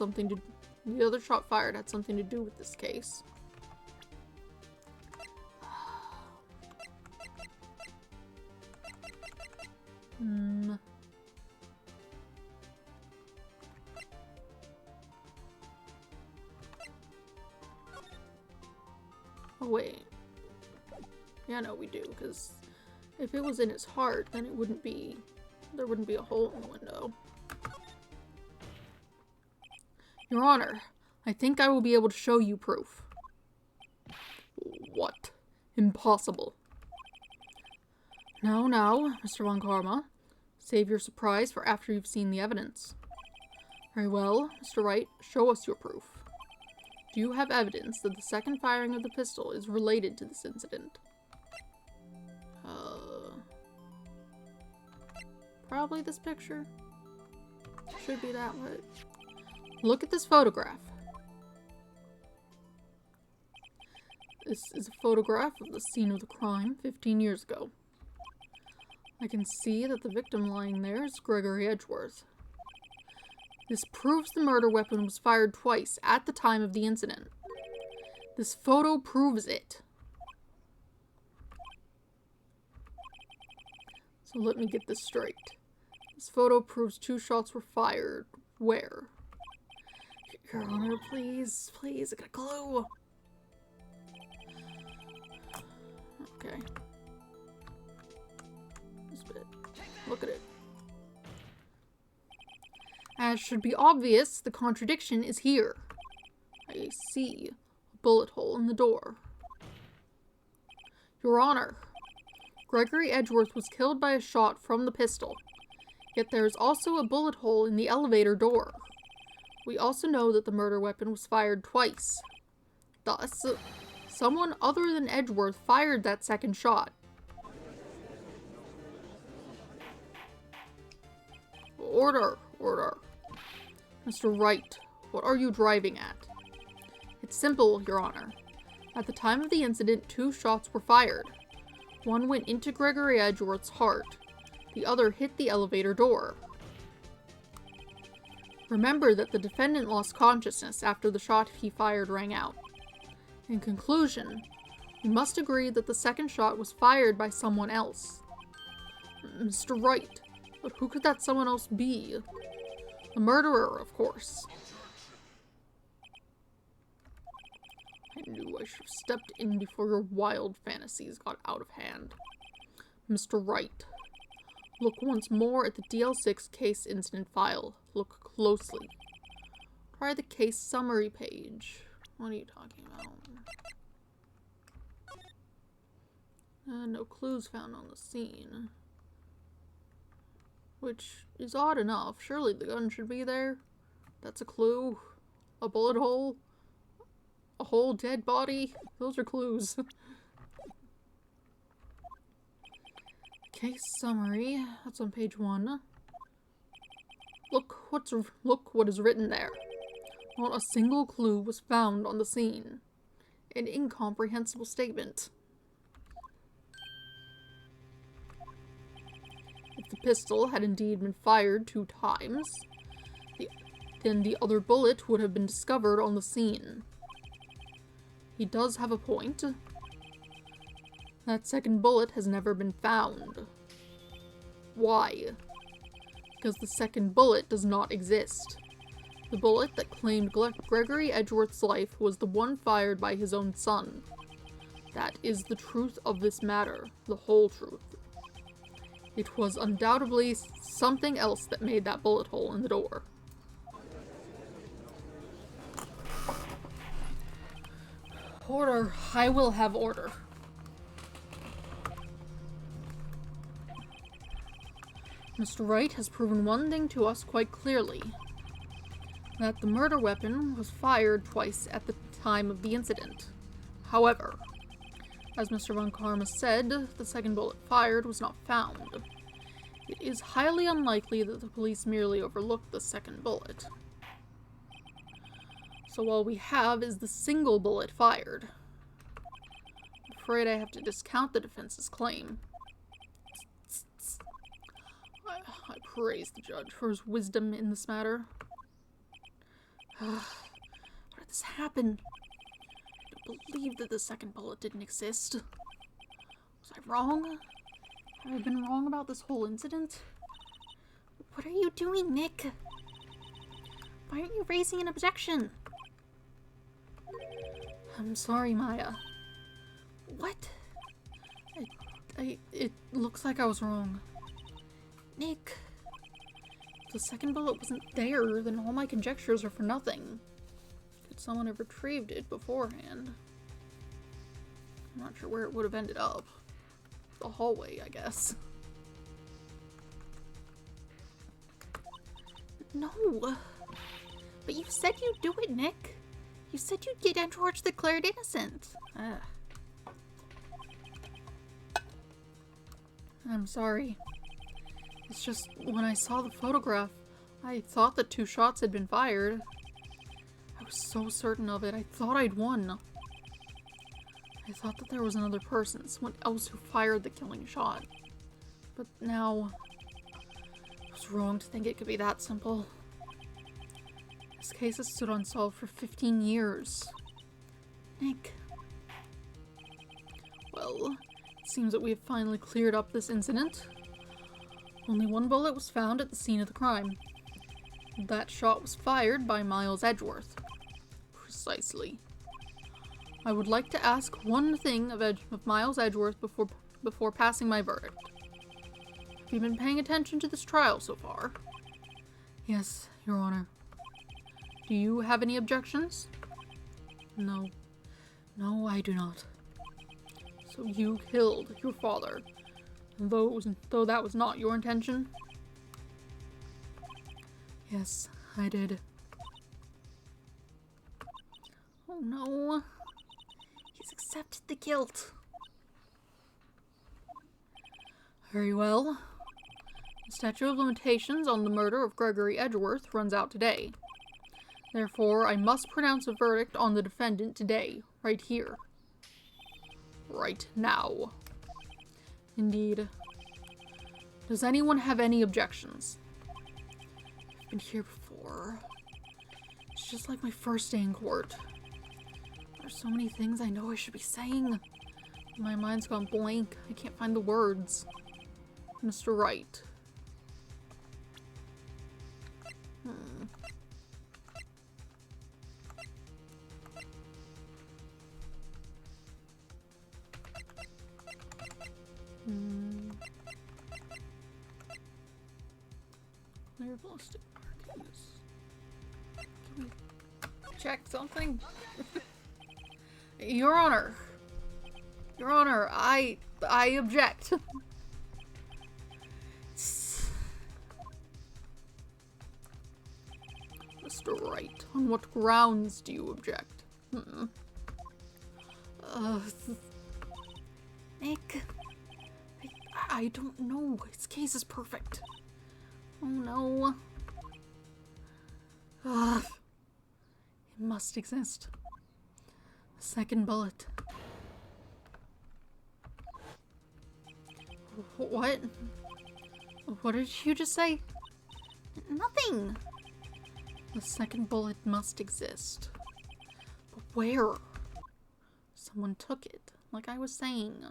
something to do with this case? Oh, wait. Yeah, no, we do, because if it was in his heart, then there wouldn't be a hole in the window. Your Honor, I think I will be able to show you proof. What? Impossible. Now, Mr. Von Karma. Save your surprise for after you've seen the evidence. Very well, Mr. Wright, show us your proof. Do you have evidence that the second firing of the pistol is related to this incident? Probably this picture. Should be that way. Look at this photograph. This is a photograph of the scene of the crime 15 years ago. I can see that the victim lying there is Gregory Edgeworth. This proves the murder weapon was fired twice at the time of the incident. This photo proves it. So let me get this straight. This photo proves 2 shots were fired. Where? Your Honor, please, I got a clue. Okay. This bit. Look at it. As should be obvious, the contradiction is here. I see a bullet hole in the door. Your Honor, Gregory Edgeworth was killed by a shot from the pistol, yet there is also a bullet hole in the elevator door. We also know that the murder weapon was fired twice. Thus, someone other than Edgeworth fired that second shot. Order. Mr. Wright, what are you driving at? It's simple, Your Honor. At the time of the incident, 2 shots were fired. One went into Gregory Edgeworth's heart. The other hit the elevator door. Remember that the defendant lost consciousness after the shot he fired rang out. In conclusion, we must agree that the second shot was fired by someone else. Mr. Wright, but who could that someone else be? The murderer, of course. I knew I should have stepped in before your wild fantasies got out of hand. Mr. Wright, look once more at the DL6 case incident file. Look closely. Try the case summary page. What are you talking about? No clues found on the scene. Which is odd enough. Surely the gun should be there. That's a clue. A bullet hole. A whole dead body. Those are clues. Case summary. That's on page 1. Look what is written there. Not a single clue was found on the scene. An incomprehensible statement. If the pistol had indeed been fired 2 times, then the other bullet would have been discovered on the scene. He does have a point. That second bullet has never been found. Why? Because the second bullet does not exist. The bullet that claimed Gregory Edgeworth's life was the one fired by his own son. That is the truth of this matter, the whole truth. It was undoubtedly something else that made that bullet hole in the door. Order. I will have order. Mr. Wright has proven one thing to us quite clearly. that the murder weapon was fired twice at the time of the incident. However, as Mr. Von Karma said, the second bullet fired was not found. It is highly unlikely that the police merely overlooked the second bullet. So all we have is the single bullet fired. I'm afraid I have to discount the defense's claim. I praise the judge for his wisdom in this matter. How did this happen? I don't believe that the second bullet didn't exist. Was I wrong? Have I been wrong about this whole incident? What are you doing, Nick? Why aren't you raising an objection? I'm sorry, Maya. What? It looks like I was wrong. Nick. If the second bullet wasn't there, then all my conjectures are for nothing. Could someone have retrieved it beforehand? I'm not sure where it would have ended up. The hallway, I guess. No. But you said you'd do it, Nick. You said you'd get George declared innocent. I'm sorry. It's just, when I saw the photograph, I thought that 2 shots had been fired. I was so certain of it, I thought I'd won. I thought that there was another person, someone else who fired the killing shot. But now, I was wrong to think it could be that simple. This case has stood unsolved for 15 years. Nick. Well, it seems that we have finally cleared up this incident. Only 1 bullet was found at the scene of the crime. That shot was fired by Miles Edgeworth. Precisely. I would like to ask one thing of Miles Edgeworth before passing my verdict. Have you been paying attention to this trial so far? Yes, Your Honor. Do you have any objections? No. No, I do not. So you killed your father, though that was not your intention? Yes, I did. Oh no. He's accepted the guilt. Very well. The statute of limitations on the murder of Gregory Edgeworth runs out today. Therefore, I must pronounce a verdict on the defendant today, right here. Right now. Indeed. Does anyone have any objections? I've been here before. It's just like my first day in court. There's so many things I know I should be saying. My mind's gone blank. I can't find the words. Mr. Wright. Clear ballistic markings. Can we check something? Your Honor. Your Honor, I object. Mr. Wright, on what grounds do you object? Nick. I don't know. His case is perfect. Oh no. It must exist. A second bullet. What? What did you just say? Nothing. The second bullet must exist. But where? Someone took it, like I was saying.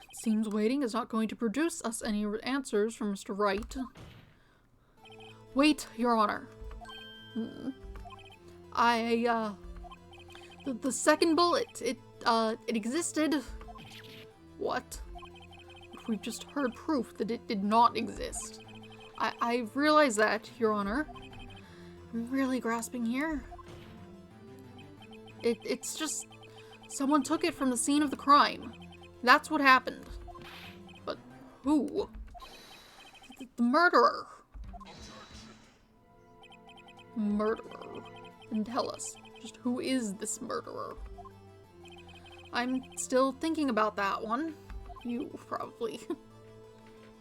It seems waiting is not going to produce us any answers from Mr. Wright. Wait, Your Honor. The second bullet, it existed. What? We've just heard proof that it did not exist. I realize that, Your Honor. I'm really grasping here. It's just... someone took it from the scene of the crime. That's what happened. But who? The murderer. Murderer. And tell us, just who is this murderer? I'm still thinking about that one. You, probably.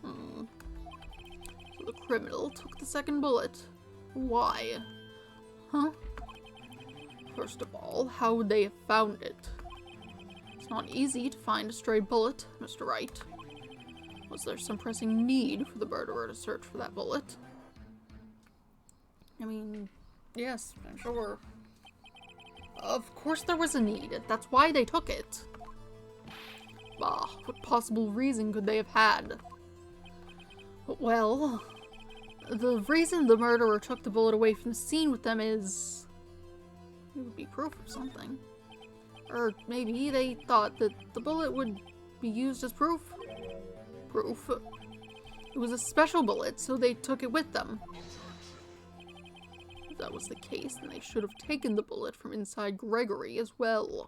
So the criminal took the second bullet. Why? Huh? First of all, how would they have found it? It's not easy to find a stray bullet, Mr. Wright. Was there some pressing need for the murderer to search for that bullet? I mean, yes, I'm sure. Of course there was a need. That's why they took it. Bah, what possible reason could they have had? Well, the reason the murderer took the bullet away from the scene with them is... it would be proof of something. Or maybe they thought that the bullet would be used as proof. Proof. It was a special bullet, so they took it with them. If that was the case, then they should have taken the bullet from inside Gregory as well.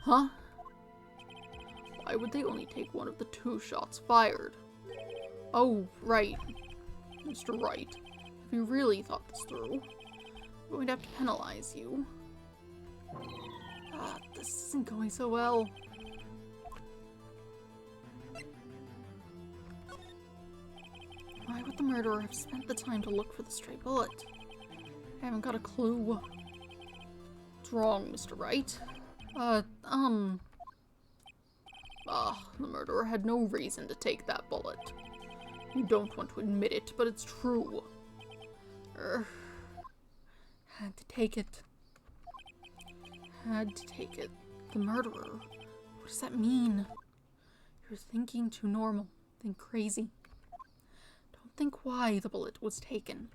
Huh? Why would they only take one of the 2 shots fired? Oh, right. Mr. Wright, if you really thought this through, I'm going to have to penalize you. This isn't going so well. Why would the murderer have spent the time to look for the stray bullet? I haven't got a clue. What's wrong, Mr. Wright? The murderer had no reason to take that bullet. You don't want to admit it, but it's true. Had to take it. Had to take it. The murderer. What does that mean? You're thinking too normal. Think crazy. Don't think why the bullet was taken.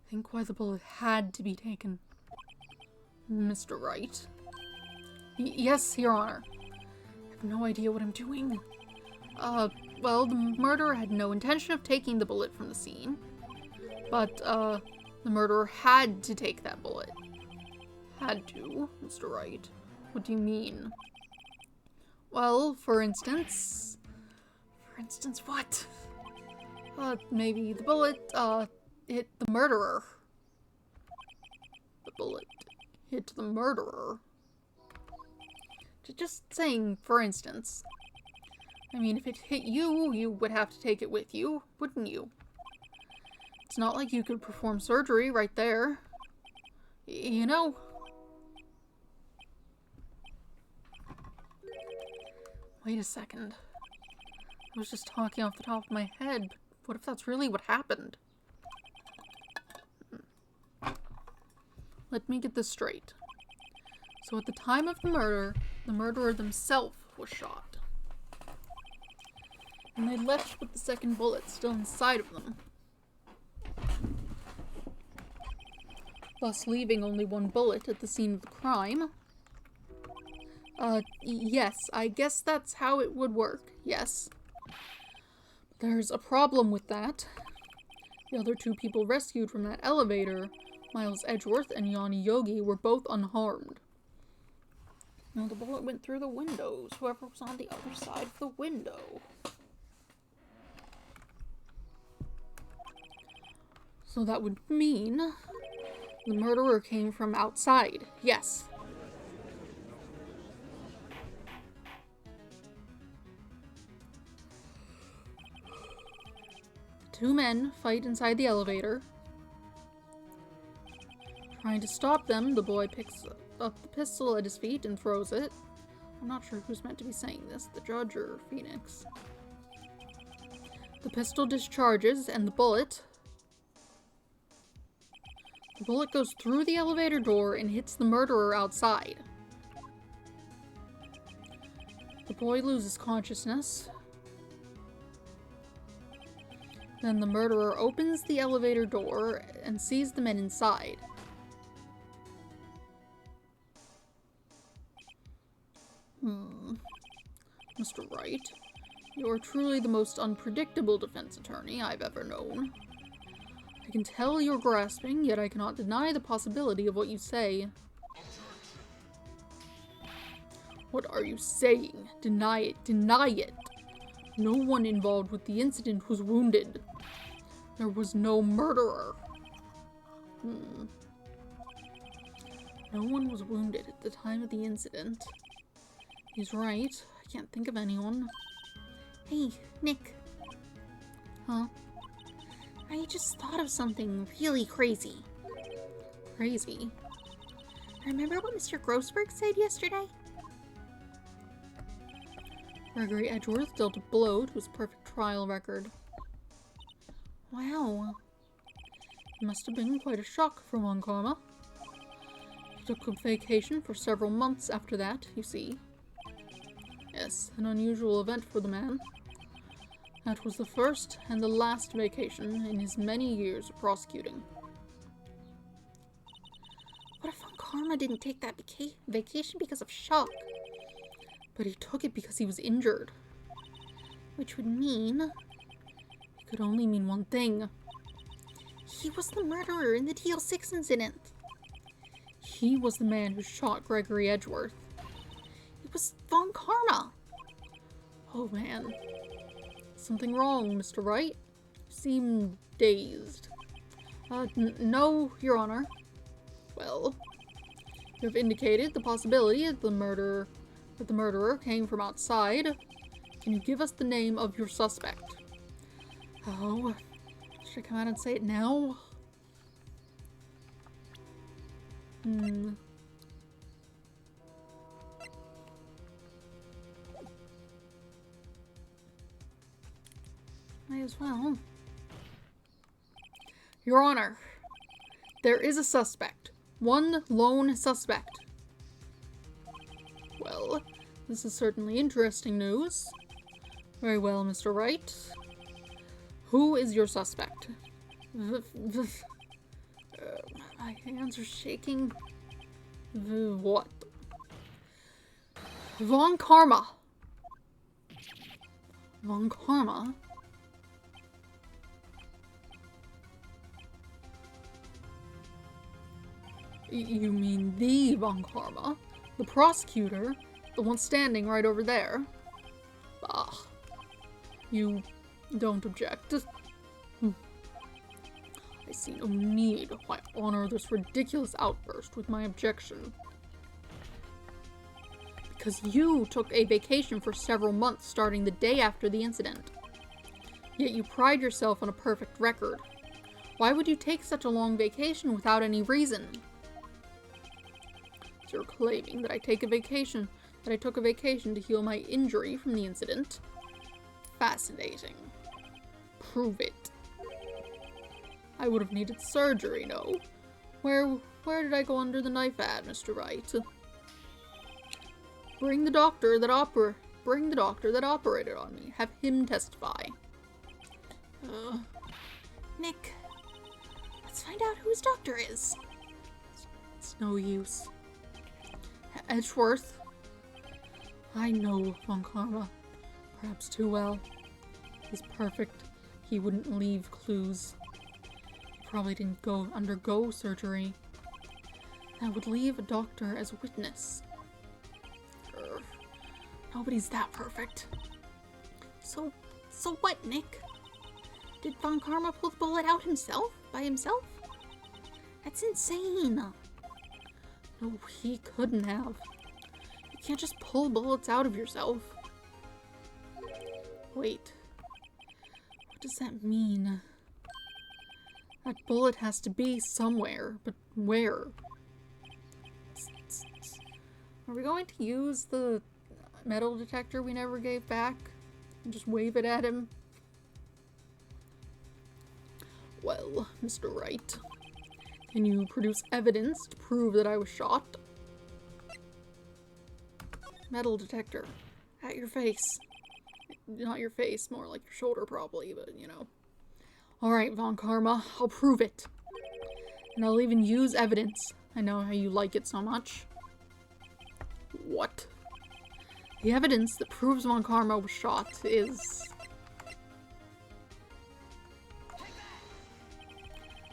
Think why the bullet had to be taken. Mr. Wright. Yes, Your Honor. I have no idea what I'm doing. Well, the murderer had no intention of taking the bullet from the scene. But, the murderer had to take that bullet. Had to, Mr. Wright. What do you mean? Well, for instance... For instance, what? Maybe the bullet, hit the murderer. The bullet hit the murderer. Just saying, for instance. I mean, if it hit you, you would have to take it with you, wouldn't you? It's not like you could perform surgery right there. You know? Wait a second. I was just talking off the top of my head, but what if that's really what happened? Let me get this straight. So at the time of the murder, the murderer themselves was shot. And they left with the second bullet still inside of them. Thus leaving only one bullet at the scene of the crime. Yes, I guess that's how it would work, yes. There's a problem with that. The other 2 people rescued from that elevator, Miles Edgeworth and Yanni Yogi, were both unharmed. Now the bullet went through the windows, whoever was on the other side of the window. So that would mean the murderer came from outside, yes. The 2 men fight inside the elevator. Trying to stop them, the boy picks up the pistol at his feet and throws it. I'm not sure who's meant to be saying this, the judge or Phoenix. The pistol discharges and the bullet goes through the elevator door and hits the murderer outside. The boy loses consciousness. Then the murderer opens the elevator door and sees the men inside. Mr. Wright, you are truly the most unpredictable defense attorney I've ever known. I can tell you're grasping, yet I cannot deny the possibility of what you say. What are you saying? Deny it. Deny it. No one involved with the incident was wounded. There was no murderer. No one was wounded at the time of the incident. He's right. I can't think of anyone. Hey, Nick. Huh? I just thought of something really crazy. Crazy? Remember what Mr. Grossberg said yesterday? Gregory Edgeworth dealt a blow to his perfect trial record. Wow. It must have been quite a shock for Von Karma. He took a vacation for several months after that, you see. Yes, an unusual event for the man. That was the first and the last vacation in his many years of prosecuting. What if Von Karma didn't take that vacation because of shock? But he took it because he was injured. Which would mean... It could only mean one thing. He was the murderer in the TL6 incident. He was the man who shot Gregory Edgeworth. It was Von Karma. Oh man. Something wrong, Mr. Wright? You seem dazed. No, Your Honor. Well, you have indicated the possibility that the murderer came from outside. Can you give us the name of your suspect? Oh, should I come out and say it now? Might as well. Your Honor, there is a suspect. One lone suspect. Well, this is certainly interesting news. Very well, Mr. Wright. Who is your suspect? My hands are shaking. What? Von Karma. Von Karma? You mean the Von Karma? The prosecutor? The one standing right over there? Ah. You don't object? I see no need why honor this ridiculous outburst with my objection. Because you took a vacation for several months starting the day after the incident. Yet you pride yourself on a perfect record. Why would you take such a long vacation without any reason? You're claiming that I took a vacation to heal my injury from the incident. Fascinating. Prove it. I would have needed surgery, no? Where did I go under the knife at, Mr. Wright? Bring the doctor that operated on me. Have him testify. Nick, let's find out who his doctor is. It's no use. Edgeworth. I know Von Karma. Perhaps too well. He's perfect. He wouldn't leave clues. He probably didn't undergo surgery. That would leave a doctor as a witness. Nobody's that perfect. So what, Nick? Did Von Karma pull the bullet out by himself? That's insane. No, he couldn't have. You can't just pull bullets out of yourself. Wait. What does that mean? That bullet has to be somewhere, but where? Are we going to use the metal detector we never gave back and just wave it at him? Well, Mr. Wright, can you produce evidence to prove that I was shot? Metal detector. At your face. Not your face, more like your shoulder probably, but you know. Alright, Von Karma, I'll prove it. And I'll even use evidence. I know how you like it so much. What? The evidence that proves Von Karma was shot is...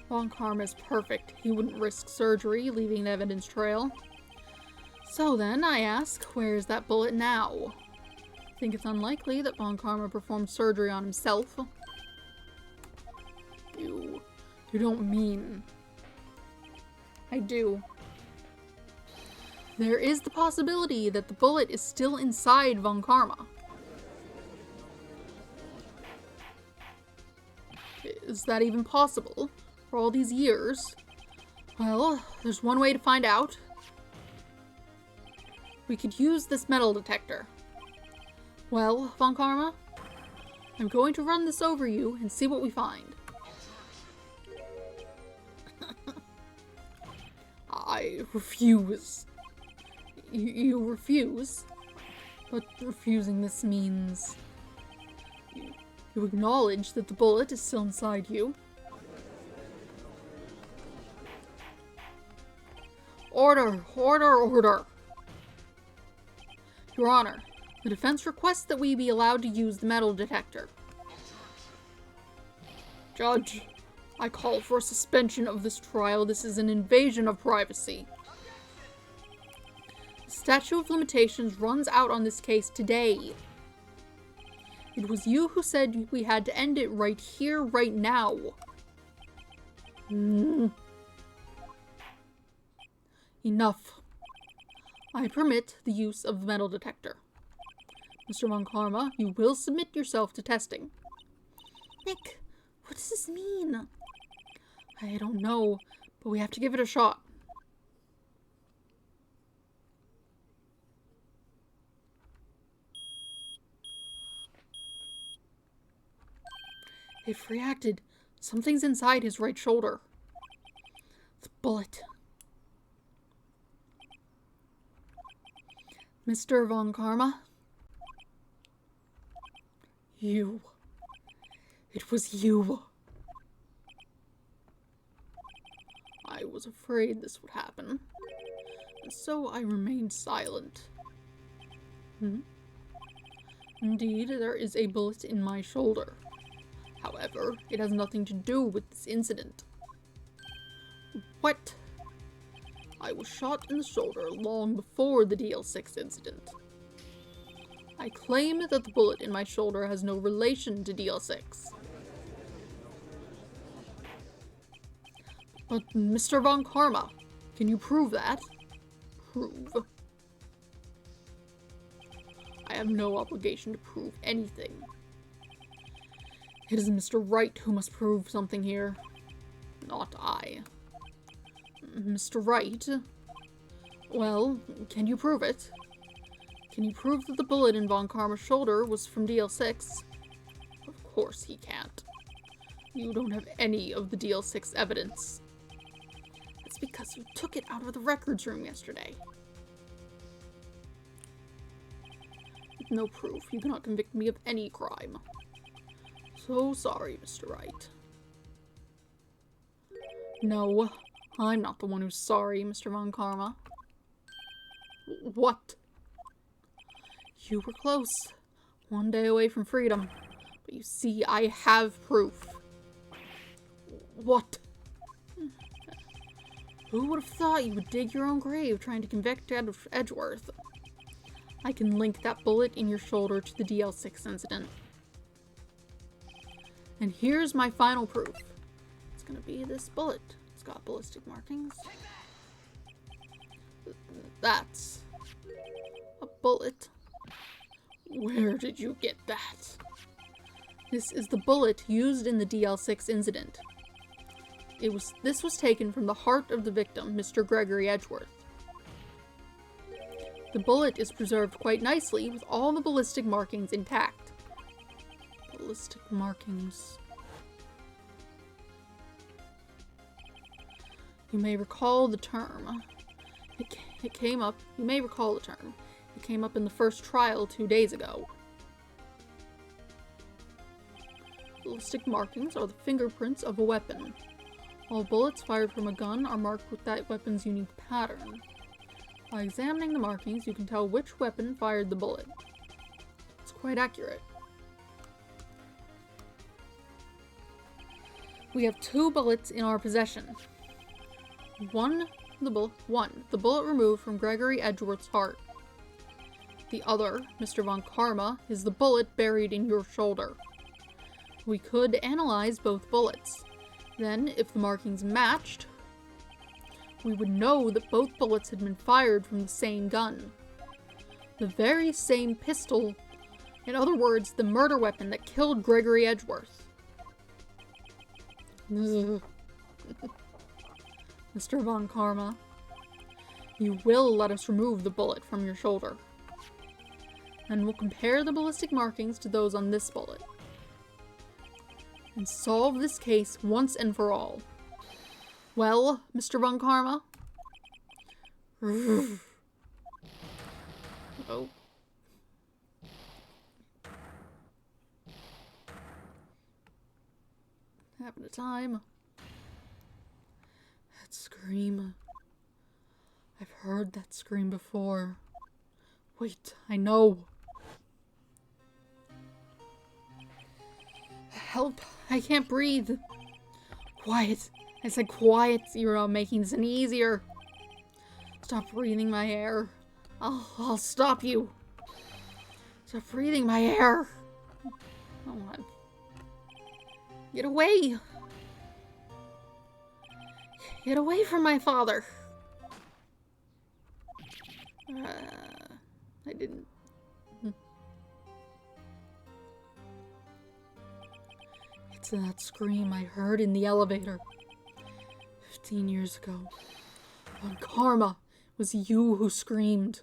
Von Karma is perfect. He wouldn't risk surgery, leaving an evidence trail. So then, I ask, where is that bullet now? think it's unlikely that Von Karma performed surgery on himself. You don't mean... I do. There is the possibility that the bullet is still inside Von Karma. Is that even possible? For all these years? Well, there's one way to find out. We could use this metal detector. Well, Von Karma, I'm going to run this over you and see what we find. I refuse. You refuse? But refusing this means... You acknowledge that the bullet is still inside you. Order! Order! Order! Your Honor, the defense requests that we be allowed to use the metal detector. Judge, I call for a suspension of this trial. This is an invasion of privacy. The statute of limitations runs out on this case today. It was you who said we had to end it right here, right now. Enough. I permit the use of the metal detector. Mr. Von Karma, you will submit yourself to testing. Nick, what does this mean? I don't know, but we have to give it a shot. It reacted. Something's inside his right shoulder. The bullet. Mr. Von Karma? You. It was you. I was afraid this would happen, and so I remained silent. Indeed, there is a bullet in my shoulder. However, it has nothing to do with this incident. What? I was shot in the shoulder long before the DL6 incident. I claim that the bullet in my shoulder has no relation to DL6. But Mr. Von Karma, can you prove that? Prove? I have no obligation to prove anything. It is Mr. Wright who must prove something here, not I. Mr. Wright? Well, can you prove it? Can you prove that the bullet in Von Karma's shoulder was from DL6? Of course he can't. You don't have any of the DL6 evidence. That's because you took it out of the records room yesterday. With no proof, you cannot convict me of any crime. So sorry, Mr. Wright. No, I'm not the one who's sorry, Mr. Von Karma. What? You were close. One day away from freedom. But you see, I have proof. What? Who would have thought you would dig your own grave trying to convict Edgeworth? I can link that bullet in your shoulder to the DL6 incident. And here's my final proof. It's gonna be this bullet. It's got ballistic markings. That's a bullet. Where did you get that? This is the bullet used in the DL6 incident. This was taken from the heart of the victim, Mr. Gregory Edgeworth. The bullet is preserved quite nicely with all the ballistic markings intact. Ballistic markings. You may recall the term. It came up. You may recall the term. It came up in the first trial 2 days ago. Ballistic markings are the fingerprints of a weapon. All bullets fired from a gun are marked with that weapon's unique pattern. By examining the markings, you can tell which weapon fired the bullet. It's quite accurate. We have 2 bullets in our possession. The bullet removed from Gregory Edgeworth's heart. The other, Mr. Von Karma, is the bullet buried in your shoulder. We could analyze both bullets. Then, if the markings matched, we would know that both bullets had been fired from the same gun. The very same pistol. In other words, the murder weapon that killed Gregory Edgeworth. Mr. Von Karma, you will let us remove the bullet from your shoulder. And we'll compare the ballistic markings to those on this bullet. And solve this case once and for all. Well, Mr. Von Karma? Oh. Having a time. That scream. I've heard that scream before. Wait, I know. Help, I can't breathe. Quiet. I said quiet. You're not making this any easier. Stop breathing my air. I'll stop you. Stop breathing my air. Come on. Get away. Get away from my father. I didn't. It's that scream I heard in the elevator 15 years ago. Von Karma, it was you who screamed.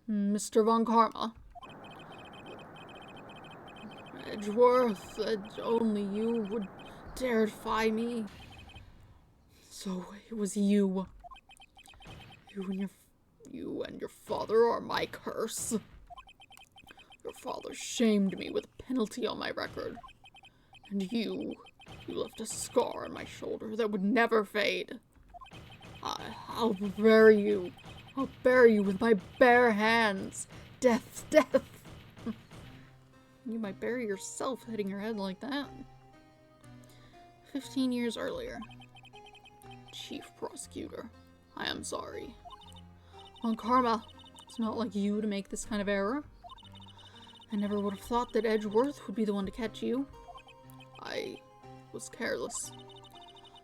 Mr. Von Karma. Edgeworth, only you would dare defy me. So it was you. You and your father are my curse. Your father shamed me with a penalty on my record. And you left a scar on my shoulder that would never fade. I'll bury you. I'll bury you with my bare hands. Death, death. You might bury yourself hitting your head like that. 15 years earlier. Chief Prosecutor, I am sorry. Von Karma, it's not like you to make this kind of error. I never would have thought that Edgeworth would be the one to catch you. I was careless.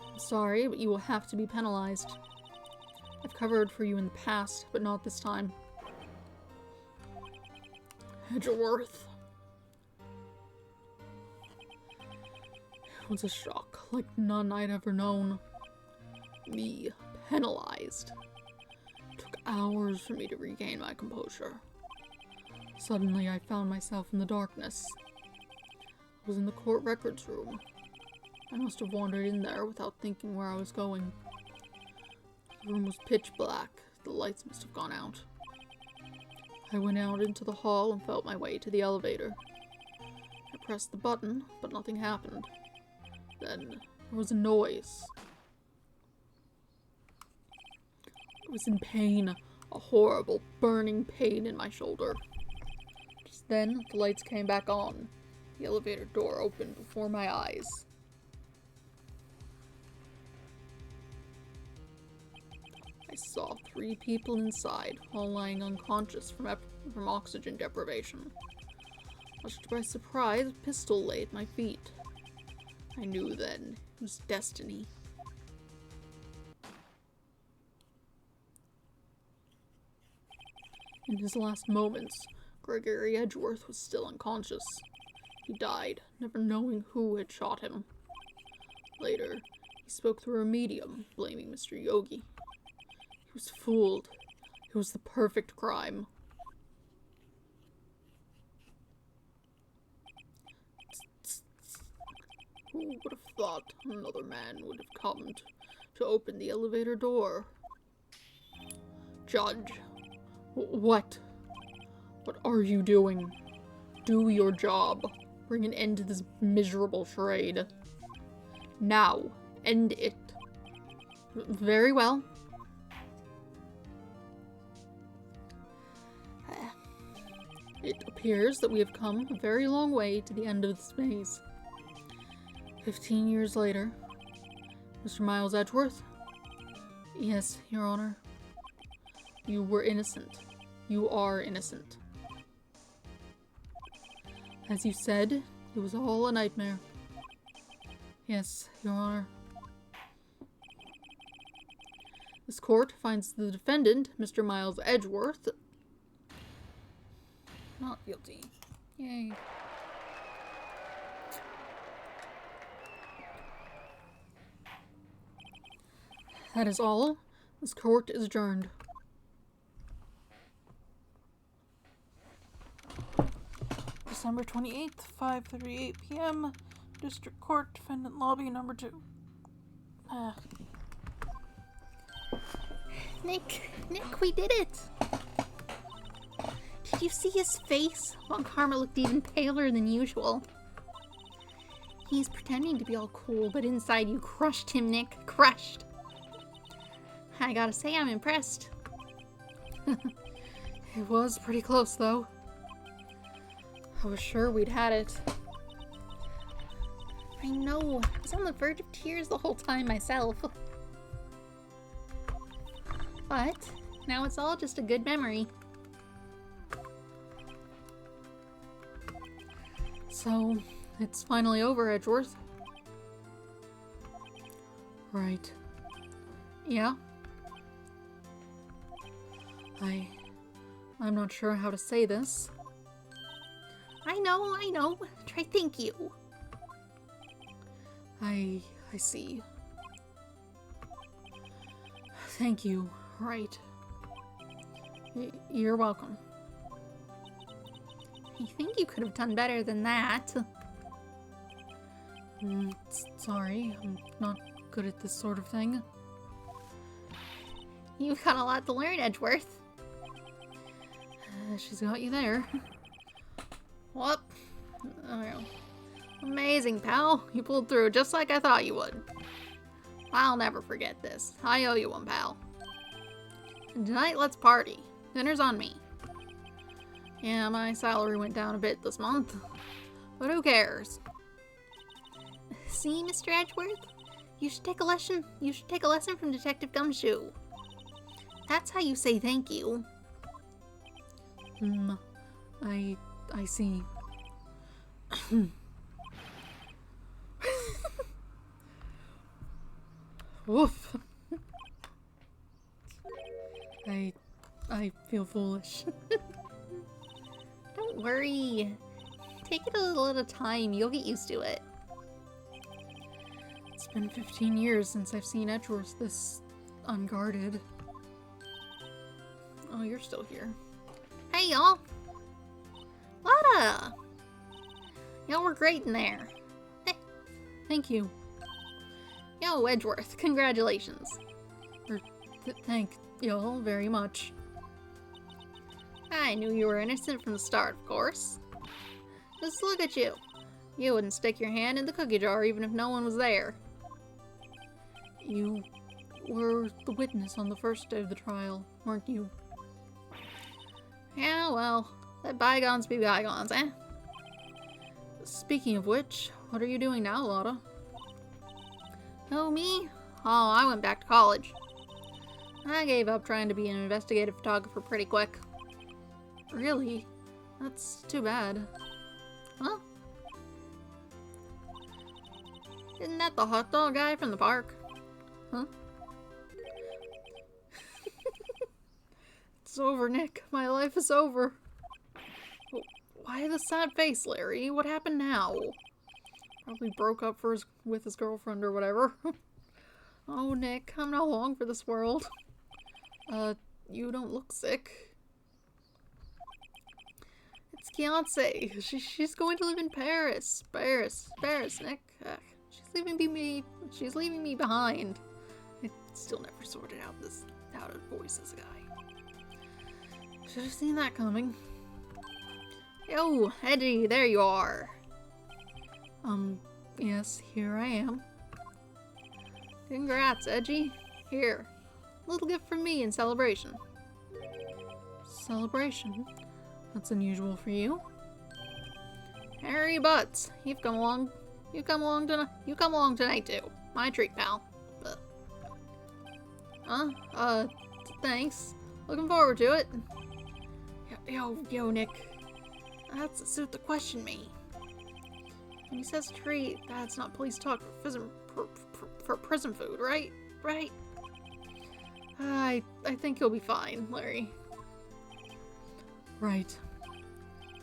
I'm sorry, but you will have to be penalized. I've covered for you in the past, but not this time. Edgeworth. It was a shock like none I'd ever known. Me penalized. It took hours for me to regain my composure. Suddenly, I found myself in the darkness. I was in the court records room. I must have wandered in there without thinking where I was going. The room was pitch black. The lights must have gone out. I went out into the hall and felt my way to the elevator. I pressed the button, but nothing happened. Then, there was a noise. I was in pain. A horrible, burning pain in my shoulder. Just then, the lights came back on. The elevator door opened before my eyes. I saw 3 people inside, all lying unconscious from oxygen deprivation. Much to my surprise, a pistol lay at my feet. I knew then it was destiny. In his last moments, Gregory Edgeworth was still unconscious. He died, never knowing who had shot him. Later, he spoke through a medium, blaming Mr. Yogi. He was fooled. It was the perfect crime. Who would have thought another man would have come to open the elevator door? Judge. What? What are you doing? Do your job. Bring an end to this miserable charade. Now. End it. Very well. It appears that we have come a very long way to the end of this maze. 15 years later, Mr. Miles Edgeworth, Yes, Your Honor. You were innocent. You are innocent. As you said, it was all a nightmare. Yes, Your Honor. This court finds the defendant, Mr. Miles Edgeworth, not guilty. Yay. That is all. This court is adjourned. December 28th, 5:38 p.m. District Court, Defendant Lobby number 2. Nick, we did it! Did you see his face? Von Karma looked even paler than usual. He's pretending to be all cool, but inside you crushed him, Nick. Crushed. I gotta say, I'm impressed. It was pretty close, though. I was sure we'd had it. I know. I was on the verge of tears the whole time myself. But now it's all just a good memory. So, it's finally over, Edgeworth. Right. Yeah? I'm not sure how to say this. I know. Try thank you. I see. Thank you, Wright. You're welcome. I think you could have done better than that. Sorry, I'm not good at this sort of thing. You've got a lot to learn, Edgeworth. She's got you there. Whoop. Oh, amazing, pal. You pulled through just like I thought you would. I'll never forget this. I owe you one, pal. And tonight, let's party. Dinner's on me. Yeah, my salary went down a bit this month. But who cares? See, Mr. Edgeworth? You should take a lesson. You should take a lesson from Detective Gumshoe. That's how you say thank you. I see. Woof. I feel foolish. Don't worry. Take it a little at a time. You'll get used to it. It's been 15 years since I've seen Edgeworth this unguarded. Oh, you're still here. Hey, y'all. Lotta! Y'all were great in there. Thank you. Yo, Edgeworth, congratulations. Thank y'all very much. I knew you were innocent from the start, of course. Just look at you. You wouldn't stick your hand in the cookie jar even if no one was there. You were the witness on the first day of the trial, weren't you? Yeah, well, let bygones be bygones, eh? Speaking of which, what are you doing now, Lotta? Oh, me? Oh, I went back to college. I gave up trying to be an investigative photographer pretty quick. Really? That's too bad. Huh? Isn't that the hot dog guy from the park? Huh? It's over, Nick. My life is over. Why the sad face, Larry? What happened now? Probably broke up with his girlfriend or whatever. Oh, Nick, I'm not long for this world. You don't look sick. It's Fiancé. She's going to live in Paris. Paris, Nick. She's leaving me behind. I still never sorted out this out of voices guy. Should have seen that coming. Yo, Eddie, there you are. Yes, here I am. Congrats, Edgy. Here, a little gift from me in celebration. Celebration? That's unusual for you. Harry Butts, you've come along. You come along tonight too. My treat, pal. Thanks. Looking forward to it. Yo, Nick. That's the suit that questioned me. When he says treat, that's not police talk for prison food, right? Right? I think you'll be fine, Larry. Right.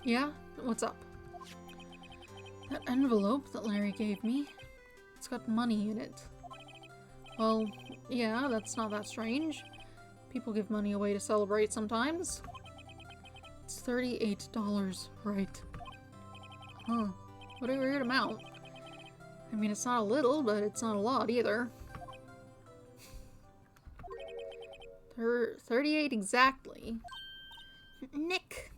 Yeah? What's up? That envelope that Larry gave me, it's got money in it. Well, yeah, that's not that strange. People give money away to celebrate sometimes. It's $38, right? Huh. What a weird amount. I mean, it's not a little, but it's not a lot either. 38 exactly. Nick,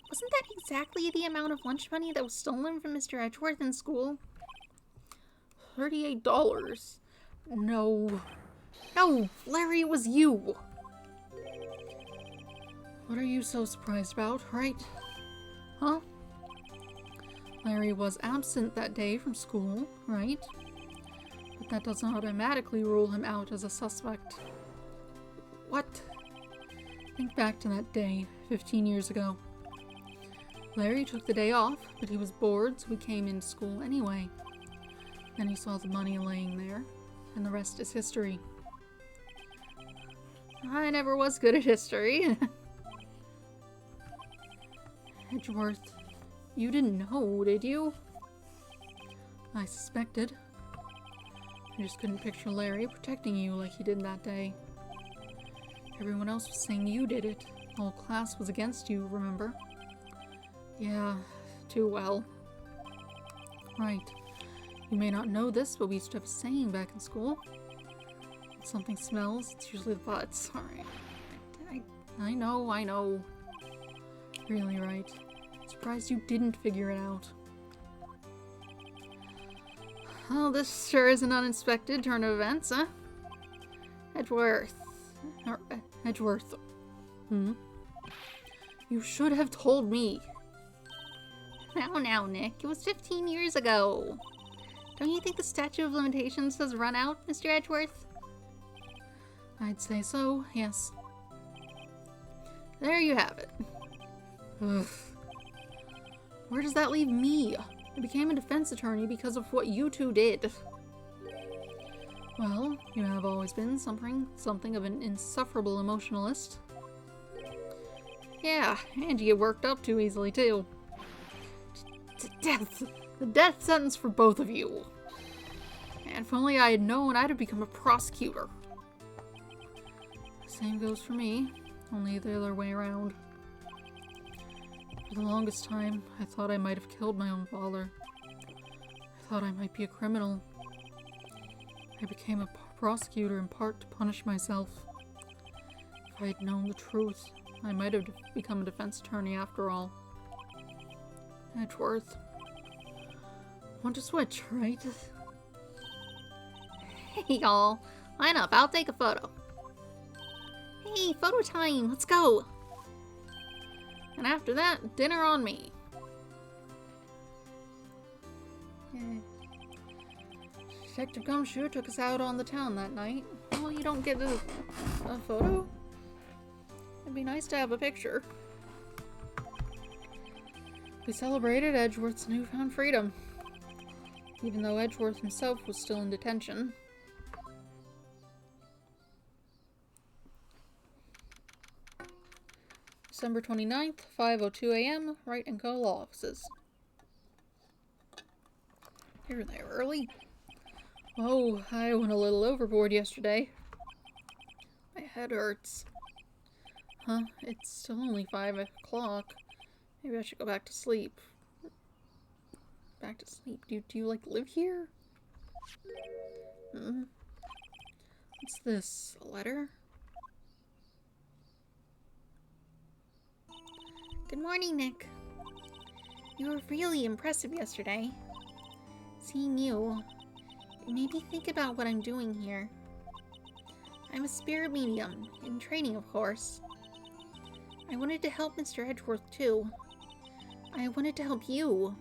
wasn't that exactly the amount of lunch money that was stolen from Mr. Edgeworth in school? $38? No. No, Larry, it was you. What are you so surprised about, right? Huh? Larry was absent that day from school, right? But that does not automatically rule him out as a suspect. What? Think back to that day, 15 years ago. Larry took the day off, but he was bored, so he came into school anyway. Then he saw the money laying there, and the rest is history. I never was good at history. Edgeworth, you didn't know, did you? I suspected. I just couldn't picture Larry protecting you like he did that day. Everyone else was saying you did it. The whole class was against you, remember? Yeah, too well. Right. You may not know this, but we used to have a saying back in school. When something smells, it's usually the butts. Alright. I know. Really, right. Surprised you didn't figure it out. Well, this sure is an unexpected turn of events, huh? Edgeworth. Edgeworth. You should have told me. Now, Nick. It was 15 years ago. Don't you think the statute of limitations has run out, Mr. Edgeworth? I'd say so, yes. There you have it. Ugh. Where does that leave me? I became a defense attorney because of what you two did. Well, you have always been something of an insufferable emotionalist. Yeah, and you get worked up too easily, too. Death! The death sentence for both of you. And if only I had known, I'd have become a prosecutor. Same goes for me, only the other way around. For the longest time, I thought I might have killed my own father. I thought I might be a criminal. I became a prosecutor in part to punish myself. If I had known the truth, I might have become a defense attorney after all. Edgeworth. Want to switch, right? Hey, y'all. Line up. I'll take a photo. Hey, photo time. Let's go. And after that, dinner on me. Detective Gumshoe took us out on the town that night. Well, you don't get a photo? It'd be nice to have a picture. We celebrated Edgeworth's newfound freedom, even though Edgeworth himself was still in detention. December 29th, 5:02 a.m., Wright & Co. Law Offices. You're there early? Oh, I went a little overboard yesterday. My head hurts. Huh? It's still only 5 o'clock. Maybe I should go back to sleep. Back to sleep? Do you like live here? What's this? A letter? Good morning, Nick. You were really impressive yesterday. Seeing you, it made me think about what I'm doing here. I'm a spirit medium, in training of course. I wanted to help Mr. Edgeworth too. I wanted to help you.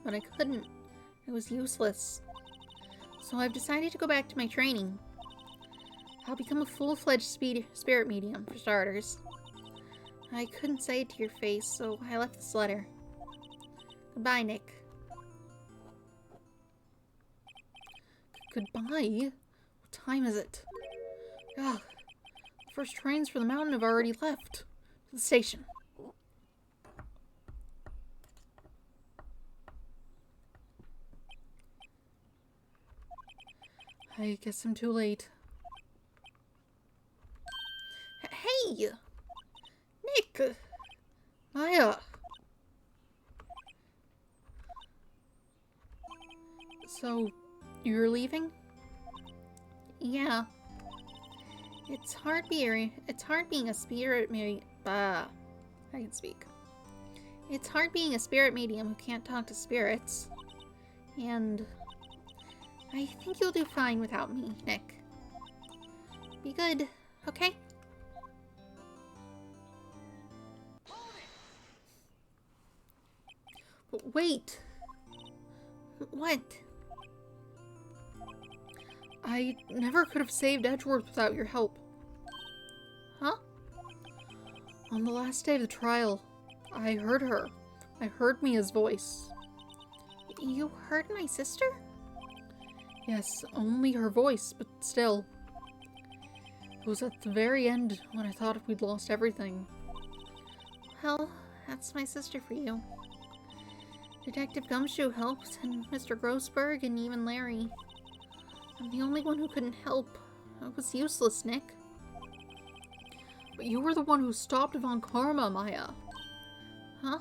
But I couldn't. It was useless. So I've decided to go back to my training. I'll become a full-fledged spirit medium, for starters. I couldn't say it to your face, so I left this letter. Goodbye, Nick. Goodbye? What time is it? Ugh. The first trains for the mountain have already left. To the station. I guess I'm too late. Hey! Nick! Maya! So, you're leaving? Yeah. It's hard being a spirit medium. I can speak. It's hard being a spirit medium who can't talk to spirits. And I think you'll do fine without me, Nick. Be good, okay? But wait. What? I never could have saved Edgeworth without your help. Huh? On the last day of the trial, I heard her. I heard Mia's voice. You heard my sister? Yes, only her voice, but still. It was at the very end when I thought we'd lost everything. Well, that's my sister for you. Detective Gumshoe helped, and Mr. Grossberg, and even Larry. I'm the only one who couldn't help. It was useless, Nick. But you were the one who stopped Von Karma, Maya. Huh?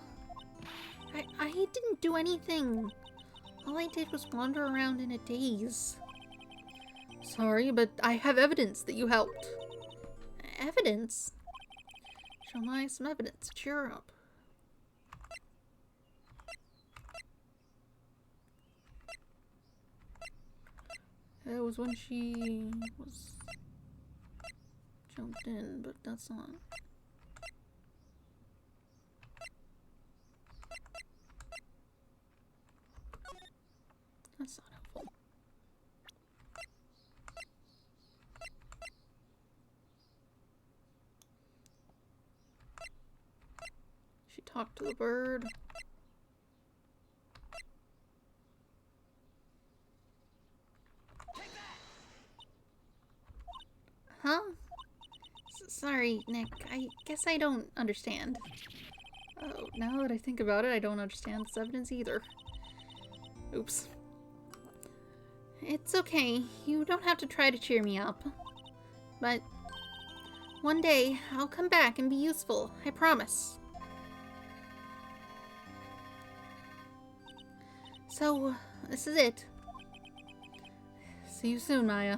I didn't do anything. All I did was wander around in a daze. Sorry, but I have evidence that you helped. Evidence? Show Maya some evidence. Cheer her up. It was when she was jumped in, but that's not. That's not helpful. She talked to the bird. Huh? Sorry, Nick. I guess I don't understand. Oh, now that I think about it, I don't understand this evidence either. Oops. It's okay. You don't have to try to cheer me up. But one day, I'll come back and be useful. I promise. So, this is it. See you soon, Maya.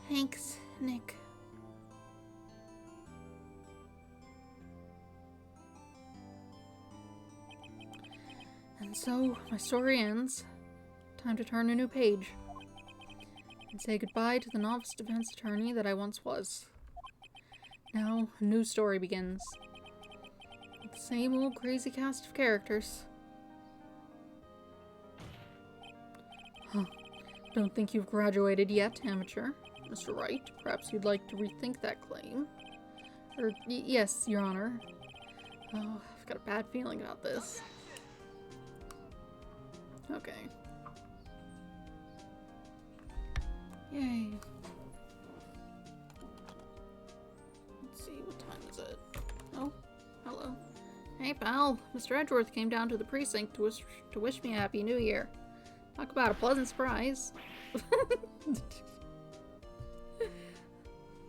Thanks, Nick. And so, my story ends. Time to turn a new page. And say goodbye to the novice defense attorney that I once was. Now, a new story begins. With the same old crazy cast of characters. Huh. Don't think you've graduated yet, amateur. Mr. Wright, perhaps you'd like to rethink that claim. Yes, Your Honor. Oh, I've got a bad feeling about this. Okay. Yay. Let's see, what time is it? Oh, hello. Hey, pal. Mr. Edgeworth came down to the precinct to wish me a Happy New Year. Talk about a pleasant surprise.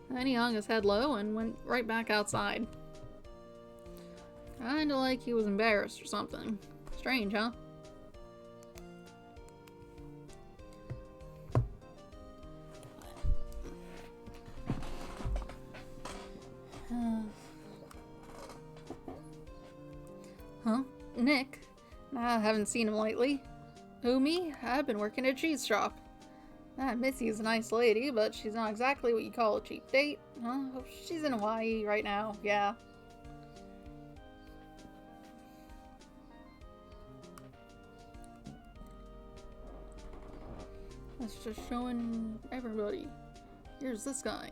Then he hung his head low and went right back outside. Kinda like he was embarrassed or something. Strange, huh? Huh? Nick? I haven't seen him lately. Who, me? I've been working at a cheese shop. Missy's a nice lady, but she's not exactly what you call a cheap date. She's in Hawaii right now, yeah. It's just showing everybody. Here's this guy.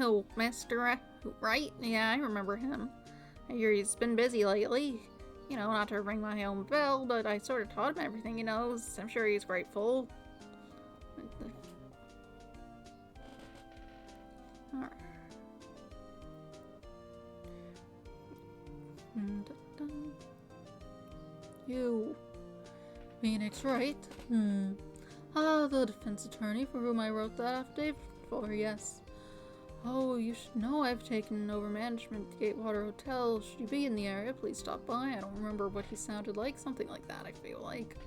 Oh, Master Wright? Yeah, I remember him. I hear he's been busy lately. You know, not to ring my own bell, but I sort of taught him everything he knows. I'm sure he's grateful. Alright. You. Phoenix, right? Ah, the defense attorney for whom I wrote that affidavit for, yes. Oh, you should know I've taken over management at Gatewater Hotel. Should you be in the area, please stop by. I don't remember what he sounded like. Something like that, I feel like.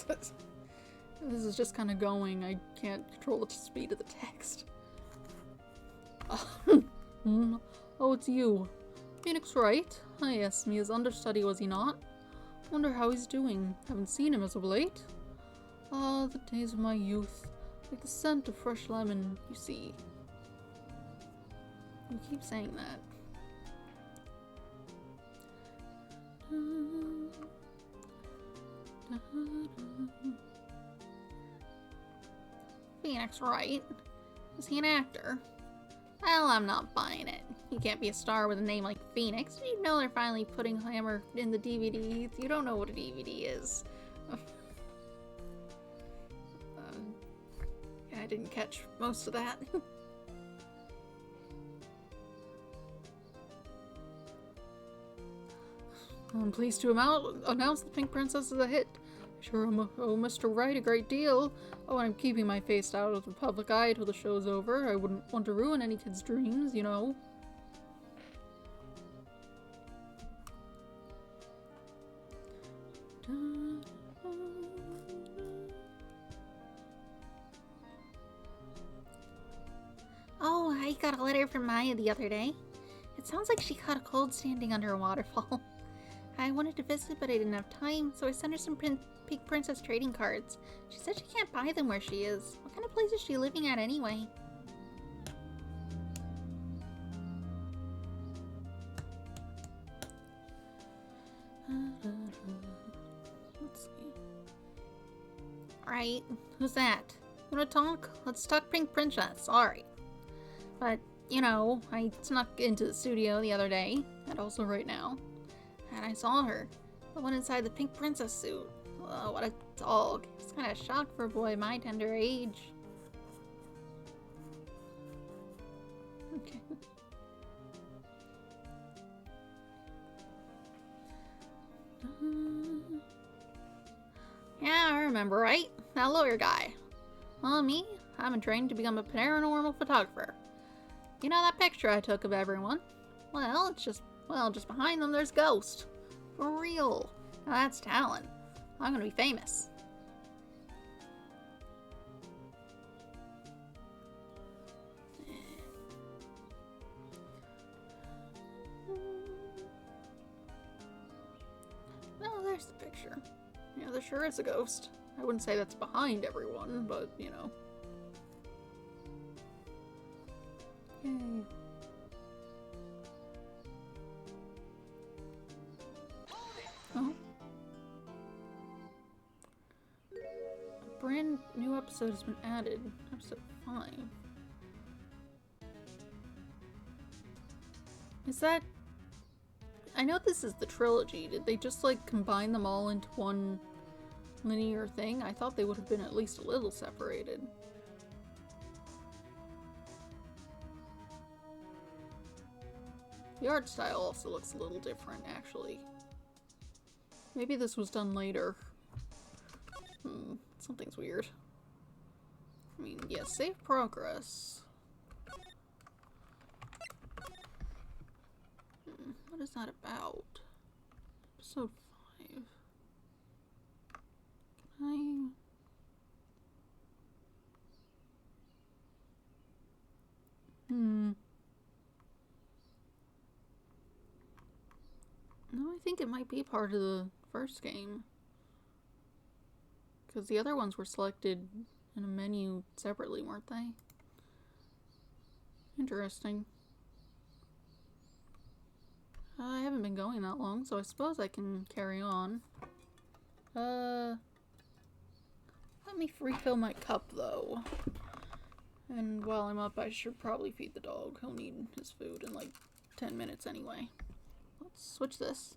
This is just kind of going. I can't control the speed of the text. Oh, it's you. Phoenix Wright? Ah, yes, Mia's understudy, was he not? Wonder how he's doing. Haven't seen him as of late. Ah, the days of my youth. Like the scent of fresh lemon, you see. You keep saying that. Phoenix Wright? Is he an actor? Well, I'm not buying it. You can't be a star with a name like Phoenix. You know they're finally putting Hammer in the DVD. You don't know what a DVD is. Yeah, I didn't catch most of that. I'm pleased to announce the Pink Princess is a hit. I sure owe Mr. Wright a great deal. Oh, and I'm keeping my face out of the public eye till the show's over. I wouldn't want to ruin any kid's dreams, you know. Oh, I got a letter from Maya the other day. It sounds like she caught a cold standing under a waterfall. I wanted to visit, but I didn't have time, so I sent her some Pink Princess trading cards. She said she can't buy them where she is. What kind of place is she living at anyway? Let's see. Alright, who's that? Wanna talk? Let's talk Pink Princess. Alright. But, you know, I snuck into the studio the other day, and also right now, and I saw her. The one inside the Pink Princess suit. Oh, what a dog. It's kind of a shock for a boy my tender age. Okay. Yeah, I remember, right? That lawyer guy. Well, me? I've been trained to become a paranormal photographer. You know that picture I took of everyone? Well, it's just behind them there's Ghost. For real. Now that's talent. I'm gonna be famous. Oh, there's the picture. Yeah, there sure is a ghost. I wouldn't say that's behind everyone, but, you know. Yay. Oh. A brand new episode has been added. Episode 5. Is that... I know this is the trilogy. Did they just, like, combine them all into one linear thing? I thought they would have been at least a little separated. The art style also looks a little different, actually. Maybe this was done later. Something's weird. I mean, yeah, save progress. What is that about? Episode 5. Can I... No, I think it might be part of the first game. Because the other ones were selected in a menu separately, weren't they? Interesting. I haven't been going that long, so I suppose I can carry on. me refill my cup, though. And while I'm up, I should probably feed the dog. He'll need his food in like 10 minutes anyway. Let's switch this.